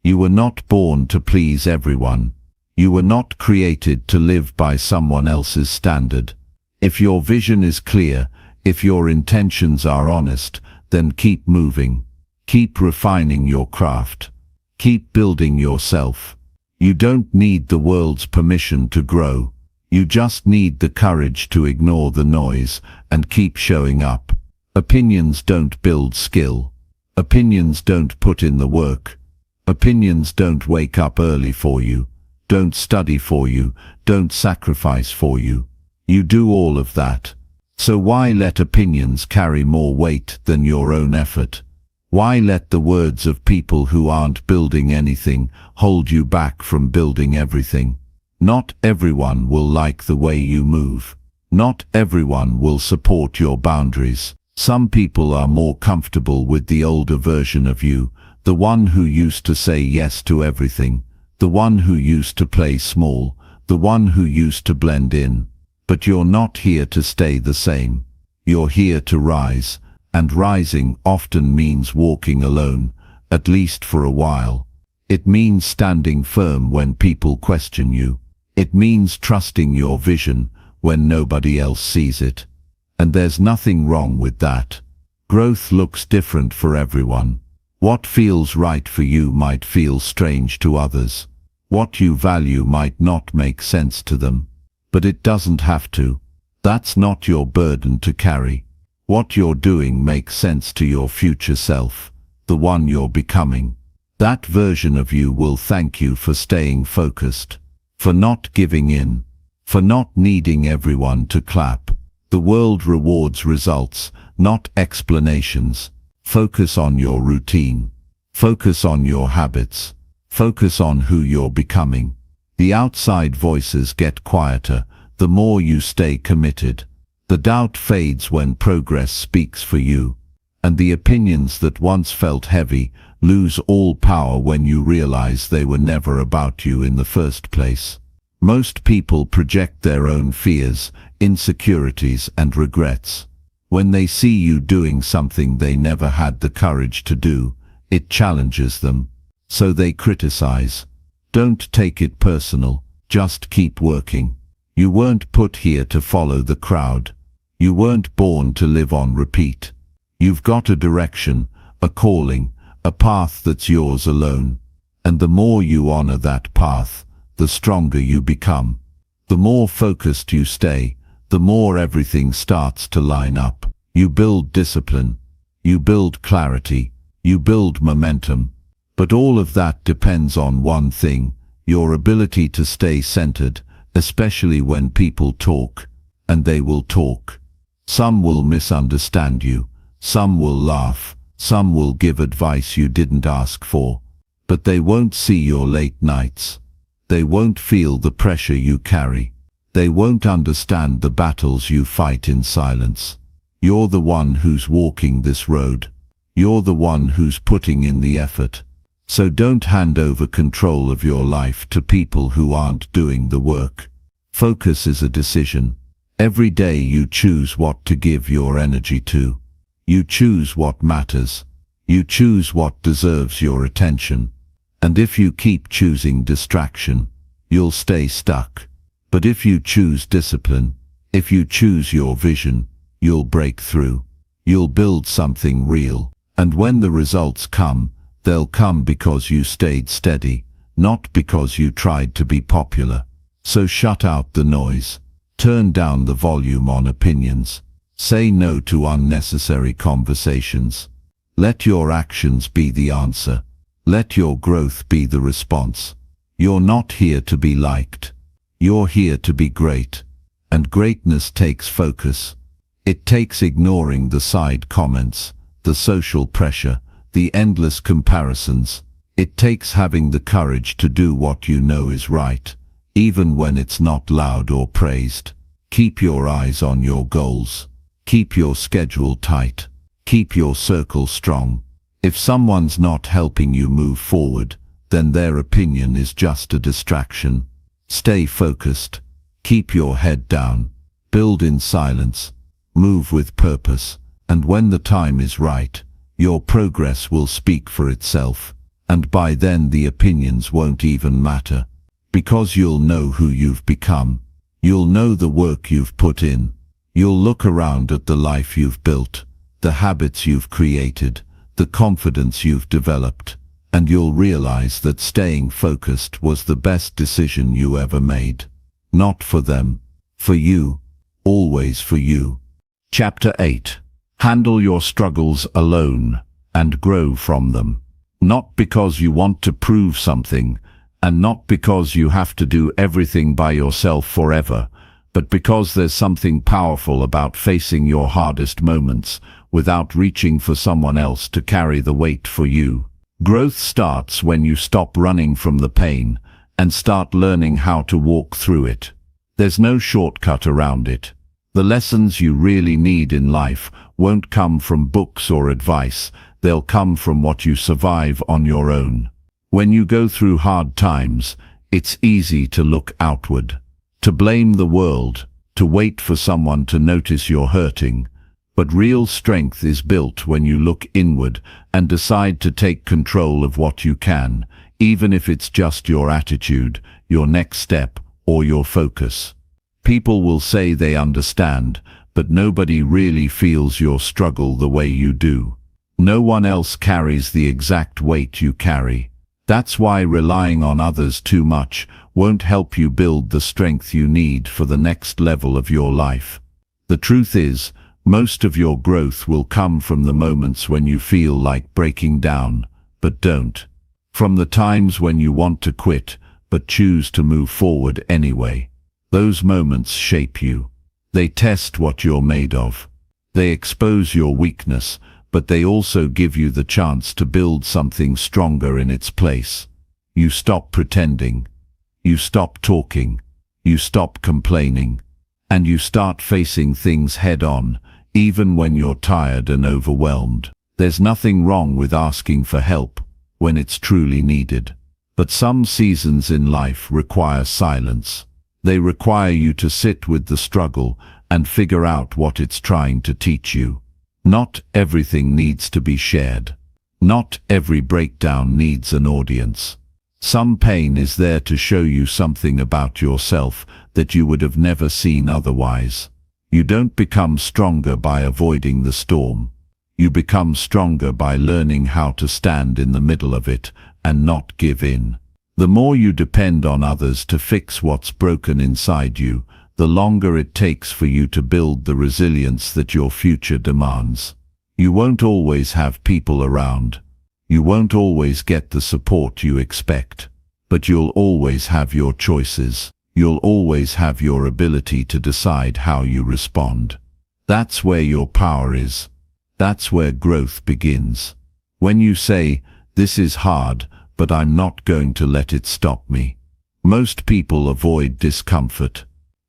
S2: You were not born to please everyone. You were not created to live by someone else's standard. If your vision is clear, if your intentions are honest, then keep moving. Keep refining your craft. Keep building yourself. You don't need the world's permission to grow. You just need the courage to ignore the noise and keep showing up. Opinions don't build skill. Opinions don't put in the work. Opinions don't wake up early for you, don't study for you, don't sacrifice for you. You do all of that. So why let opinions carry more weight than your own effort? Why let the words of people who aren't building anything hold you back from building everything? Not everyone will like the way you move. Not everyone will support your boundaries. Some people are more comfortable with the older version of you, the one who used to say yes to everything, the one who used to play small, the one who used to blend in. But you're not here to stay the same. You're here to rise, and rising often means walking alone, at least for a while. It means standing firm when people question you. It means trusting your vision when nobody else sees it. And there's nothing wrong with that. Growth looks different for everyone. What feels right for you might feel strange to others. What you value might not make sense to them. But it doesn't have to. That's not your burden to carry. What you're doing makes sense to your future self, the one you're becoming. That version of you will thank you for staying focused, for not giving in, for not needing everyone to clap. The world rewards results, not explanations. Focus on your routine. Focus on your habits. Focus on who you're becoming. The outside voices get quieter, the more you stay committed. The doubt fades when progress speaks for you, and the opinions that once felt heavy lose all power when you realize they were never about you in the first place. Most people project their own fears, insecurities, and regrets. When they see you doing something they never had the courage to do, it challenges them. So they criticize. Don't take it personal, just keep working. You weren't put here to follow the crowd. You weren't born to live on repeat. You've got a direction, a calling, a path that's yours alone. And the more you honor that path, the stronger you become. The more focused you stay, the more everything starts to line up. You build discipline, you build clarity, you build momentum. But all of that depends on one thing, your ability to stay centered, especially when people talk, and they will talk. Some will misunderstand you, some will laugh, some will give advice you didn't ask for. But they won't see your late nights. They won't feel the pressure you carry. They won't understand the battles you fight in silence. You're the one who's walking this road. You're the one who's putting in the effort. So don't hand over control of your life to people who aren't doing the work. Focus is a decision. Every day you choose what to give your energy to. You choose what matters. You choose what deserves your attention. And if you keep choosing distraction, you'll stay stuck. But if you choose discipline, if you choose your vision, you'll break through. You'll build something real. And when the results come, they'll come because you stayed steady, not because you tried to be popular. So shut out the noise. Turn down the volume on opinions. Say no to unnecessary conversations. Let your actions be the answer. Let your growth be the response. You're not here to be liked. You're here to be great. And greatness takes focus. It takes ignoring the side comments, the social pressure, the endless comparisons. It takes having the courage to do what you know is right, even when it's not loud or praised. Keep your eyes on your goals. Keep your schedule tight. Keep your circle strong. If someone's not helping you move forward, then their opinion is just a distraction. Stay focused. Keep your head down. Build in silence. Move with purpose. And when the time is right, your progress will speak for itself. And by then the opinions won't even matter. Because you'll know who you've become. You'll know the work you've put in. You'll look around at the life you've built, the habits you've created, the confidence you've developed, and you'll realize that staying focused was the best decision you ever made. Not for them, for you, always for you. Chapter 8. Handle your struggles alone and grow from them. Not because you want to prove something, and not because you have to do everything by yourself forever, but because there's something powerful about facing your hardest moments without reaching for someone else to carry the weight for you. Growth starts when you stop running from the pain and start learning how to walk through it. There's no shortcut around it. The lessons you really need in life won't come from books or advice. They'll come from what you survive on your own. When you go through hard times, it's easy to look outward, to blame the world, to wait for someone to notice you're hurting. But real strength is built when you look inward and decide to take control of what you can, even if it's just your attitude, your next step, or your focus. People will say they understand, but nobody really feels your struggle the way you do. No one else carries the exact weight you carry. That's why relying on others too much won't help you build the strength you need for the next level of your life. The truth is, most of your growth will come from the moments when you feel like breaking down, but don't. From the times when you want to quit, but choose to move forward anyway. Those moments shape you. They test what you're made of. They expose your weakness, but they also give you the chance to build something stronger in its place. You stop pretending. You stop talking. You stop complaining. And you start facing things head-on, even when you're tired and overwhelmed. There's nothing wrong with asking for help when it's truly needed. But some seasons in life require silence. They require you to sit with the struggle and figure out what it's trying to teach you. Not everything needs to be shared. Not every breakdown needs an audience. Some pain is there to show you something about yourself that you would have never seen otherwise. You don't become stronger by avoiding the storm. You become stronger by learning how to stand in the middle of it and not give in. The more you depend on others to fix what's broken inside you, the longer it takes for you to build the resilience that your future demands. You won't always have people around. You won't always get the support you expect. But you'll always have your choices. You'll always have your ability to decide how you respond. That's where your power is. That's where growth begins. When you say, "This is hard, but I'm not going to let it stop me." Most people avoid discomfort.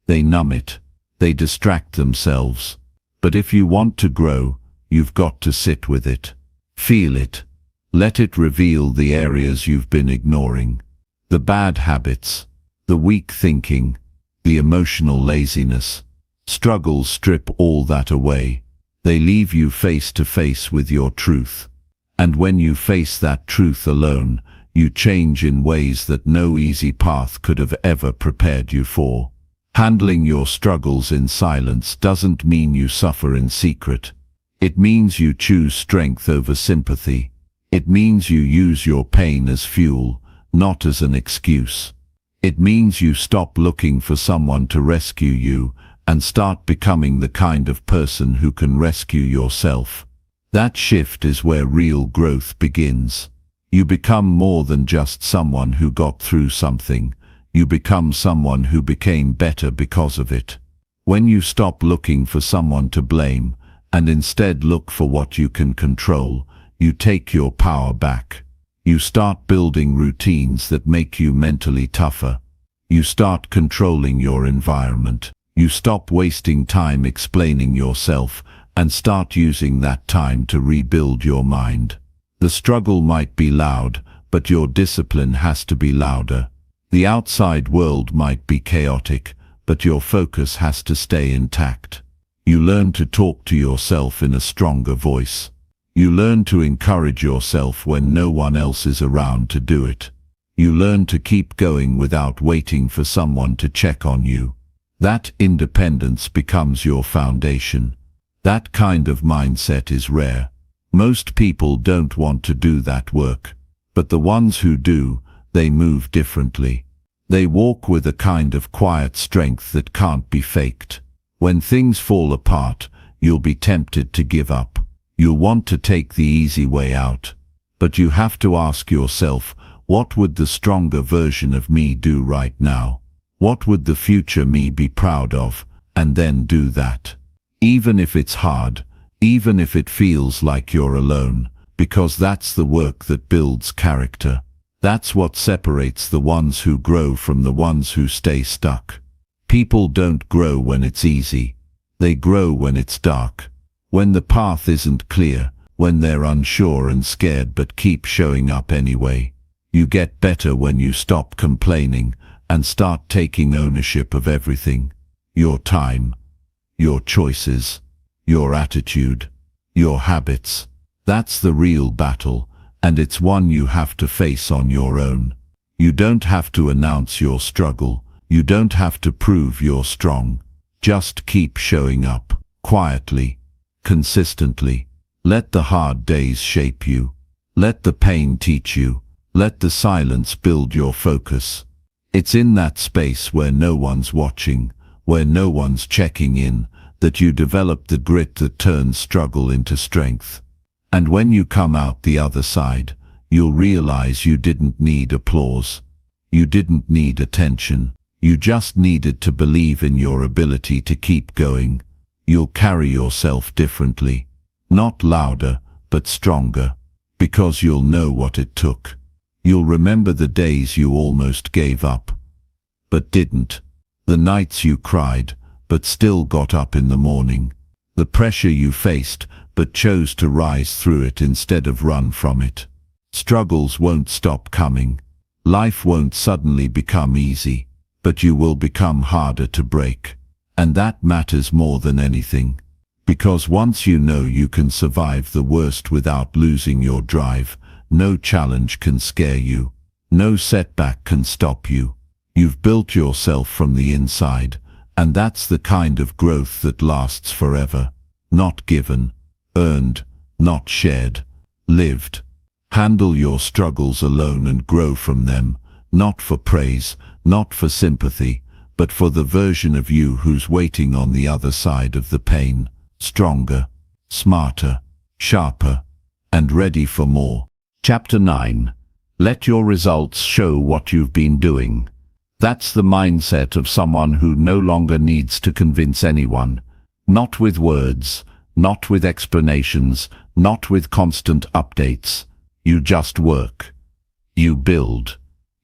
S2: They numb it. They distract themselves. But if you want to grow, you've got to sit with it. Feel it. Let it reveal the areas you've been ignoring. The bad habits, the weak thinking, the emotional laziness. Struggles strip all that away. They leave you face to face with your truth. And when you face that truth alone, you change in ways that no easy path could have ever prepared you for. Handling your struggles in silence doesn't mean you suffer in secret. It means you choose strength over sympathy. It means you use your pain as fuel, not as an excuse. It means you stop looking for someone to rescue you and start becoming the kind of person who can rescue yourself. That shift is where real growth begins. You become more than just someone who got through something. You become someone who became better because of it. When you stop looking for someone to blame and instead look for what you can control, you take your power back. You start building routines that make you mentally tougher. You start controlling your environment. You stop wasting time explaining yourself and start using that time to rebuild your mind. The struggle might be loud, but your discipline has to be louder. The outside world might be chaotic, but your focus has to stay intact. You learn to talk to yourself in a stronger voice. You learn to encourage yourself when no one else is around to do it. You learn to keep going without waiting for someone to check on you. That independence becomes your foundation. That kind of mindset is rare. Most people don't want to do that work, but the ones who do, they move differently. They walk with a kind of quiet strength that can't be faked. When things fall apart, you'll be tempted to give up. You'll want to take the easy way out. But you have to ask yourself, what would the stronger version of me do right now? What would the future me be proud of? And then do that. Even if it's hard, even if it feels like you're alone, because that's the work that builds character. That's what separates the ones who grow from the ones who stay stuck. People don't grow when it's easy. They grow when it's dark. When the path isn't clear, when they're unsure and scared but keep showing up anyway. You get better when you stop complaining and start taking ownership of everything. Your time, your choices, your attitude, your habits. That's the real battle, and it's one you have to face on your own. You don't have to announce your struggle. You don't have to prove you're strong. Just keep showing up, quietly, consistently. Let the hard days shape you. Let the pain teach you. Let the silence build your focus. It's in that space where no one's watching, where no one's checking in, that you develop the grit that turns struggle into strength. And when you come out the other side, you'll realize you didn't need applause. You didn't need attention. You just needed to believe in your ability to keep going. You'll carry yourself differently. Not louder, but stronger. Because you'll know what it took. You'll remember the days you almost gave up, but didn't. The nights you cried, but still got up in the morning. The pressure you faced, but chose to rise through it instead of run from it. Struggles won't stop coming. Life won't suddenly become easy. but you will become harder to break. And that matters more than anything. Because once you know you can survive the worst without losing your drive, no challenge can scare you. No setback can stop you. You've built yourself from the inside, and that's the kind of growth that lasts forever. Not given, earned, not shared, lived. Handle your struggles alone and grow from them, not for praise, not for sympathy, but for the version of you who's waiting on the other side of the pain, stronger, smarter, sharper, and ready for more. Chapter 9. Let your results show what you've been doing. That's the mindset of someone who no longer needs to convince anyone. Not with words, not with explanations, not with constant updates. You just work. You build.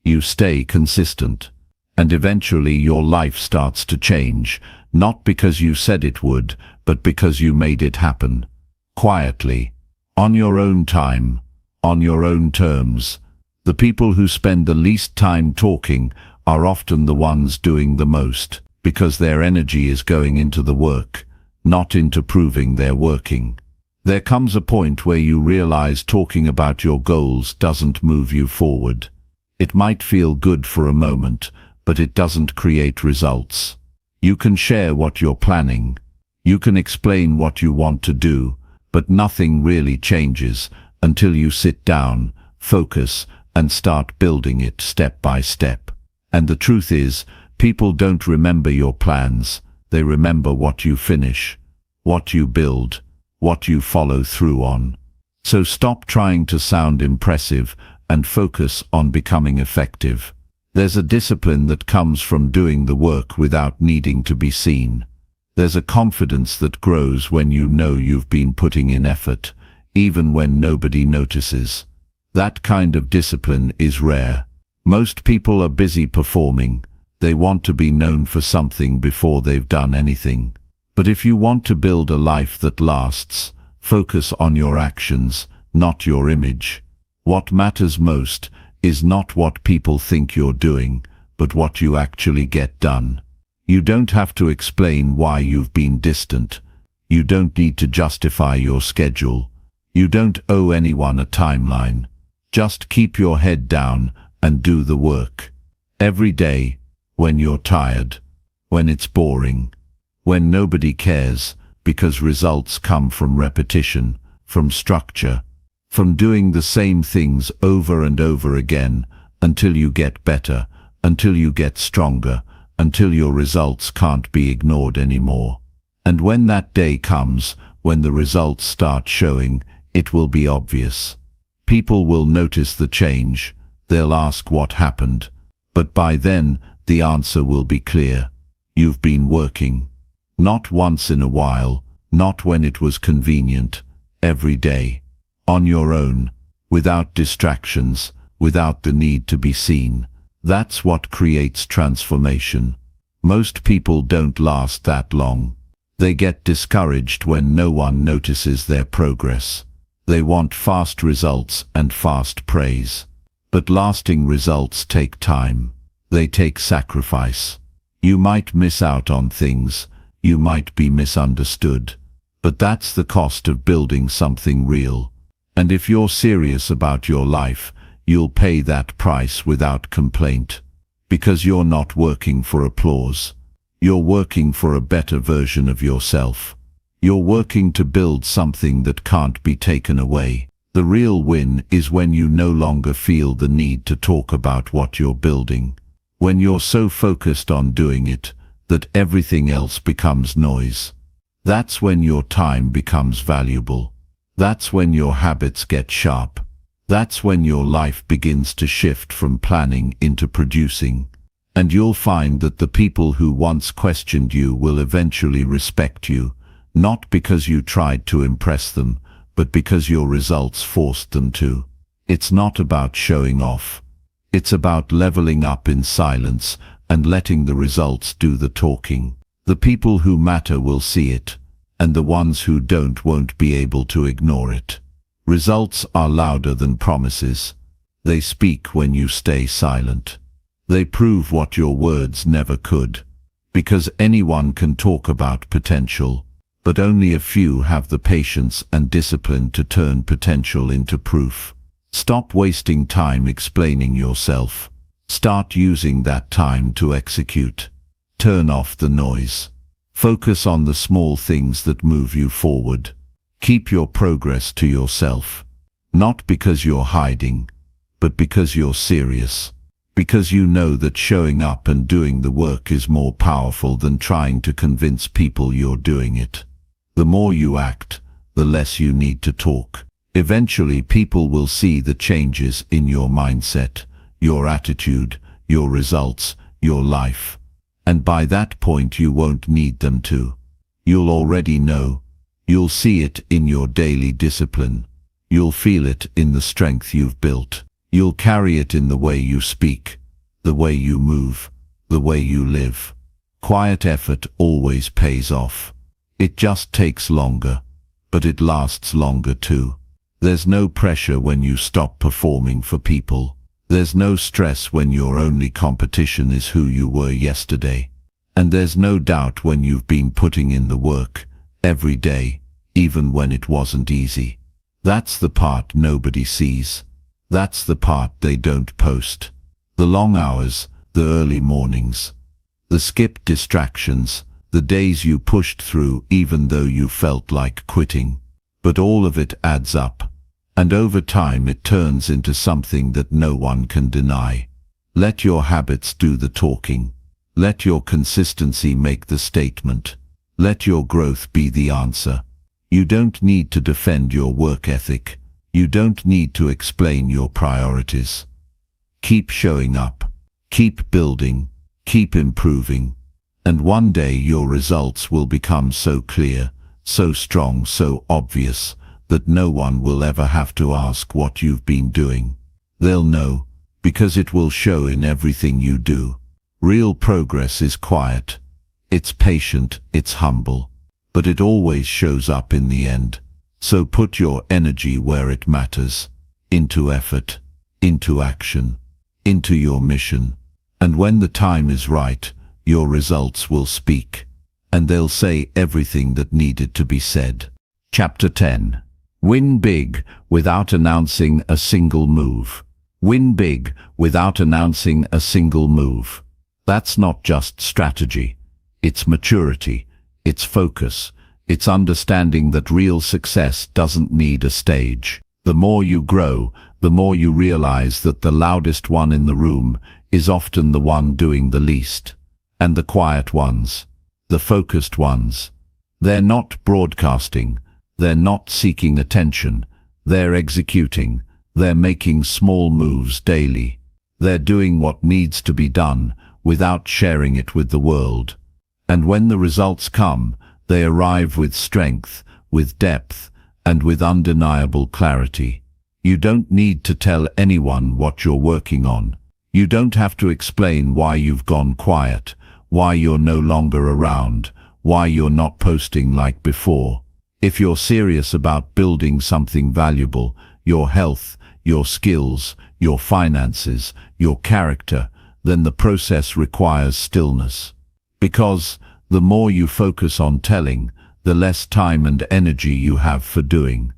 S2: You stay consistent. And eventually your life starts to change, not because you said it would, but because you made it happen. Quietly. On your own time. On your own terms. The people who spend the least time talking are often the ones doing the most, because their energy is going into the work, not into proving they're working. There comes a point where you realize talking about your goals doesn't move you forward. It might feel good for a moment, but it doesn't create results. You can share what you're planning. You can explain what you want to do, but nothing really changes until you sit down, focus, and start building it step by step. And the truth is, people don't remember your plans. They remember what you finish, what you build, what you follow through on. So stop trying to sound impressive and focus on becoming effective. There's a discipline that comes from doing the work without needing to be seen. There's a confidence that grows when you know you've been putting in effort, even when nobody notices. That kind of discipline is rare. Most people are busy performing. They want to be known for something before they've done anything. But if you want to build a life that lasts, focus on your actions, not your image. What matters most is not what people think you're doing, but what you actually get done. You don't have to explain why you've been distant. You don't need to justify your schedule. You don't owe anyone a timeline. Just keep your head down and do the work. Every day, when you're tired, when it's boring, when nobody cares, because results come from repetition, from structure, from doing the same things over and over again, until you get better, until you get stronger, until your results can't be ignored anymore. And when that day comes, when the results start showing, it will be obvious. People will notice the change. They'll ask what happened. But by then, the answer will be clear. You've been working. Not once in a while, not when it was convenient, every day. On your own, without distractions, without the need to be seen. That's what creates transformation. Most people don't last that long. They get discouraged when no one notices their progress. They want fast results and fast praise. But lasting results take time. They take sacrifice. You might miss out on things. You might be misunderstood. But that's the cost of building something real. And if you're serious about your life, you'll pay that price without complaint. Because you're not working for applause. You're working for a better version of yourself. You're working to build something that can't be taken away. The real win is when you no longer feel the need to talk about what you're building. When you're so focused on doing it, that everything else becomes noise. That's when your time becomes valuable. That's when your habits get sharp. That's when your life begins to shift from planning into producing. And you'll find that the people who once questioned you will eventually respect you, not because you tried to impress them, but because your results forced them to. It's not about showing off. It's about leveling up in silence and letting the results do the talking. The people who matter will see it, and the ones who don't won't be able to ignore it. Results are louder than promises. They speak when you stay silent. They prove what your words never could. Because anyone can talk about potential, but only a few have the patience and discipline to turn potential into proof. Stop wasting time explaining yourself. Start using that time to execute. Turn off the noise. Focus on the small things that move you forward. Keep your progress to yourself. Not because you're hiding, but because you're serious. Because you know that showing up and doing the work is more powerful than trying to convince people you're doing it. The more you act, the less you need to talk. Eventually, people will see the changes in your mindset, your attitude, your results, your life. And by that point, you won't need them to. You'll already know. You'll see it in your daily discipline. You'll feel it in the strength you've built. You'll carry it in the way you speak, the way you move, the way you live. Quiet effort always pays off. It just takes longer, but it lasts longer too. There's no pressure when you stop performing for people. There's no stress when your only competition is who you were yesterday. And there's no doubt when you've been putting in the work, every day, even when it wasn't easy. That's the part nobody sees. That's the part they don't post. The long hours, the early mornings, the skipped distractions, the days you pushed through even though you felt like quitting. But all of it adds up, and over time it turns into something that no one can deny. Let your habits do the talking. Let your consistency make the statement. Let your growth be the answer. You don't need to defend your work ethic. You don't need to explain your priorities. Keep showing up. Keep building. Keep improving. And one day your results will become so clear, so strong, so obvious, that no one will ever have to ask what you've been doing. They'll know, because it will show in everything you do. Real progress is quiet. It's patient, it's humble, but it always shows up in the end. So put your energy where it matters, into effort, into action, into your mission. And when the time is right, your results will speak, and they'll say everything that needed to be said. Chapter 10. Win big without announcing a single move. Win big without announcing a single move. That's not just strategy. It's maturity. It's focus. It's understanding that real success doesn't need a stage. The more you grow, the more you realize that the loudest one in the room is often the one doing the least. And the quiet ones, the focused ones, they're not broadcasting, they're not seeking attention, they're executing, they're making small moves daily. They're doing what needs to be done without sharing it with the world. And when the results come, they arrive with strength, with depth, and with undeniable clarity. You don't need to tell anyone what you're working on. You don't have to explain why you've gone quiet, why you're no longer around, why you're not posting like before. If you're serious about building something valuable, your health, your skills, your finances, your character, then the process requires stillness. Because the more you focus on telling, the less time and energy you have for doing.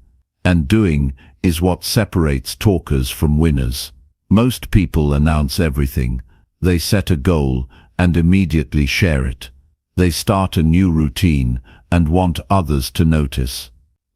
S2: And doing is what separates talkers from winners. Most people announce everything. They set a goal and immediately share it. They start a new routine and want others to notice.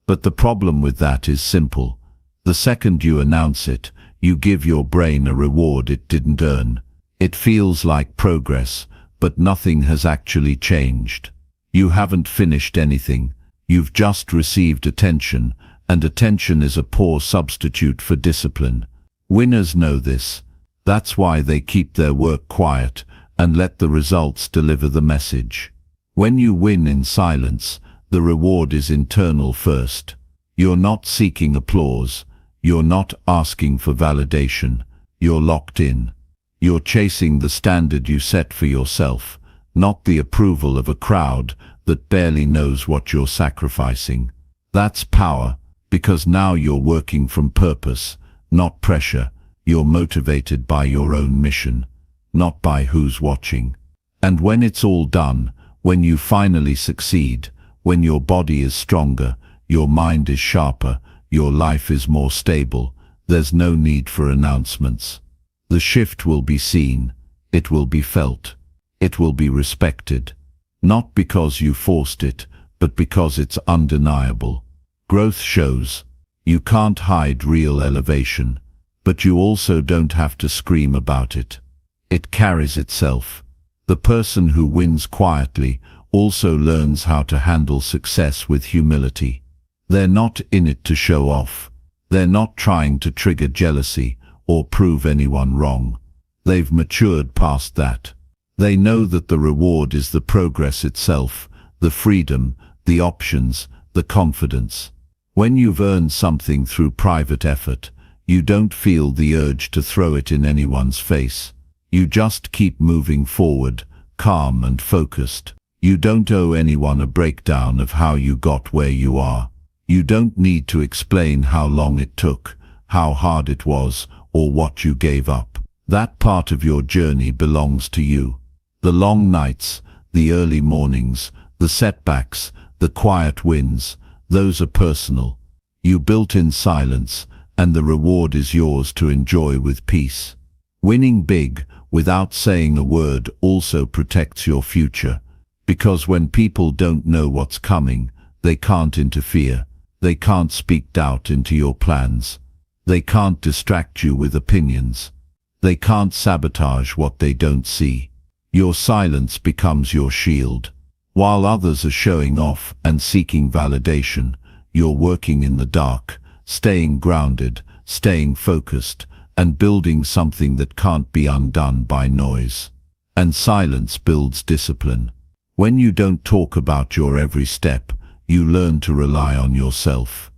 S2: But the problem with that is simple. The second you announce it, you give your brain a reward it didn't earn. It feels like progress, but nothing has actually changed. You haven't finished anything. You've just received attention, and attention is a poor substitute for discipline. Winners know this. That's why they keep their work quiet and let the results deliver the message. When you win in silence, the reward is internal first. You're not seeking applause. You're not asking for validation. You're locked in. You're chasing the standard you set for yourself, not the approval of a crowd that barely knows what you're sacrificing. That's power, because now you're working from purpose, not pressure. You're motivated by your own mission. not by who's watching. And when it's all done, when you finally succeed, when your body is stronger, your mind is sharper, your life is more stable, there's no need for announcements. The shift will be seen, it will be felt, it will be respected. Not because you forced it, but because it's undeniable. Growth shows. You can't hide real elevation, but you also don't have to scream about it. It carries itself. The person who wins quietly also learns how to handle success with humility. They're not in it to show off. They're not trying to trigger jealousy or prove anyone wrong. They've matured past that. They know that the reward is the progress itself, the freedom, the options, the confidence. When you've earned something through private effort, you don't feel the urge to throw it in anyone's face. You just keep moving forward, calm and focused. You don't owe anyone a breakdown of how you got where you are. You don't need to explain how long it took, how hard it was, or what you gave up. That part of your journey belongs to you. The long nights, the early mornings, the setbacks, the quiet wins, those are personal. You built in silence, and the reward is yours to enjoy with peace. Winning big, without saying a word, also protects your future. Because when people don't know what's coming, they can't interfere. They can't speak doubt into your plans. They can't distract you with opinions. They can't sabotage what they don't see. Your silence becomes your shield. While others are showing off and seeking validation, you're working in the dark, staying grounded, staying focused, and building something that can't be undone by noise. And silence builds discipline. When you don't talk about your every step, you learn to rely on yourself.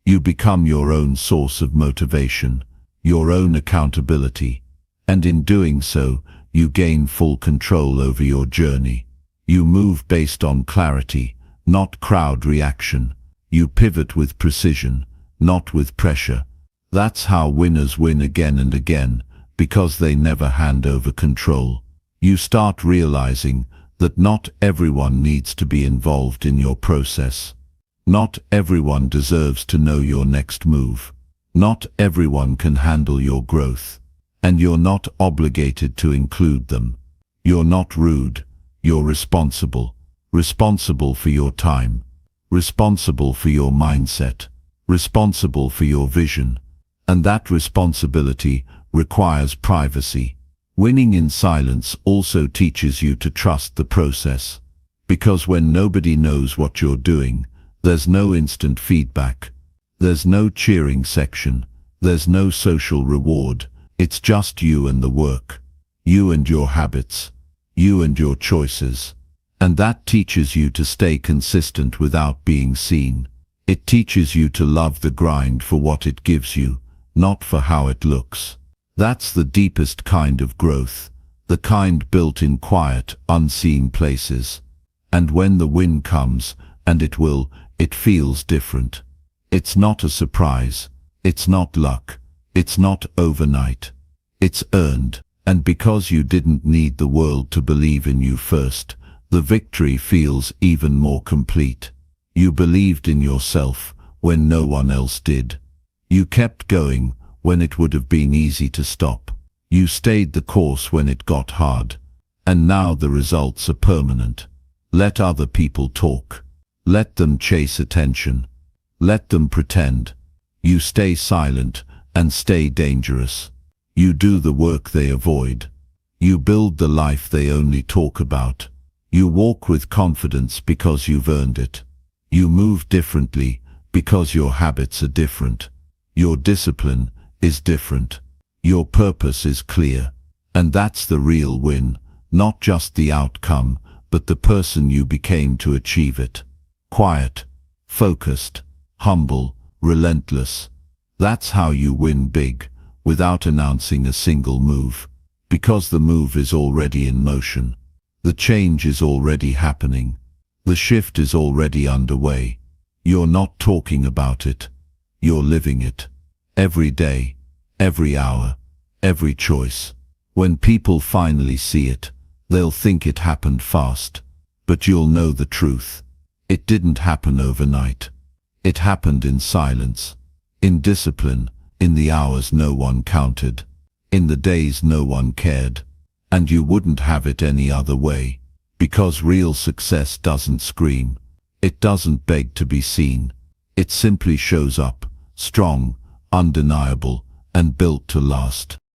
S2: You become your own source of motivation, your own accountability. And in doing so, you gain full control over your journey. You move based on clarity, not crowd reaction. You pivot with precision, not with pressure. That's how winners win again and again, because they never hand over control. You start realizing that not everyone needs to be involved in your process. Not everyone deserves to know your next move. Not everyone can handle your growth. And you're not obligated to include them. You're not rude. You're responsible. Responsible for your time. Responsible for your mindset. Responsible for your vision. And that responsibility requires privacy. Winning in silence also teaches you to trust the process. Because when nobody knows what you're doing, there's no instant feedback. There's no cheering section. There's no social reward. It's just you and the work. You and your habits. You and your choices. And that teaches you to stay consistent without being seen. It teaches you to love the grind for what it gives you, not for how it looks. That's the deepest kind of growth, the kind built in quiet, unseen places. And when the win comes, and it will, it feels different. It's not a surprise. It's not luck. It's not overnight. It's earned. And because you didn't need the world to believe in you first, the victory feels even more complete. You believed in yourself when no one else did. You kept going when it would have been easy to stop. You stayed the course when it got hard. And now the results are permanent. Let other people talk. Let them chase attention. Let them pretend. You stay silent and stay dangerous. You do the work they avoid. You build the life they only talk about. You walk with confidence because you've earned it. You move differently because your habits are different. Your discipline is different. Your purpose is clear. And that's the real win, not just the outcome, but the person you became to achieve it. Quiet, focused, humble, relentless. That's how you win big, without announcing a single move. Because the move is already in motion. The change is already happening. The shift is already underway. You're not talking about it. You're living it. Every day, every hour, every choice. When people finally see it, they'll think it happened fast. But you'll know the truth. It didn't happen overnight. It happened in silence, in discipline, in the hours no one counted, in the days no one cared. And you wouldn't have it any other way. Because real success doesn't scream. It doesn't beg to be seen. It simply shows up, strong, undeniable, and built to last.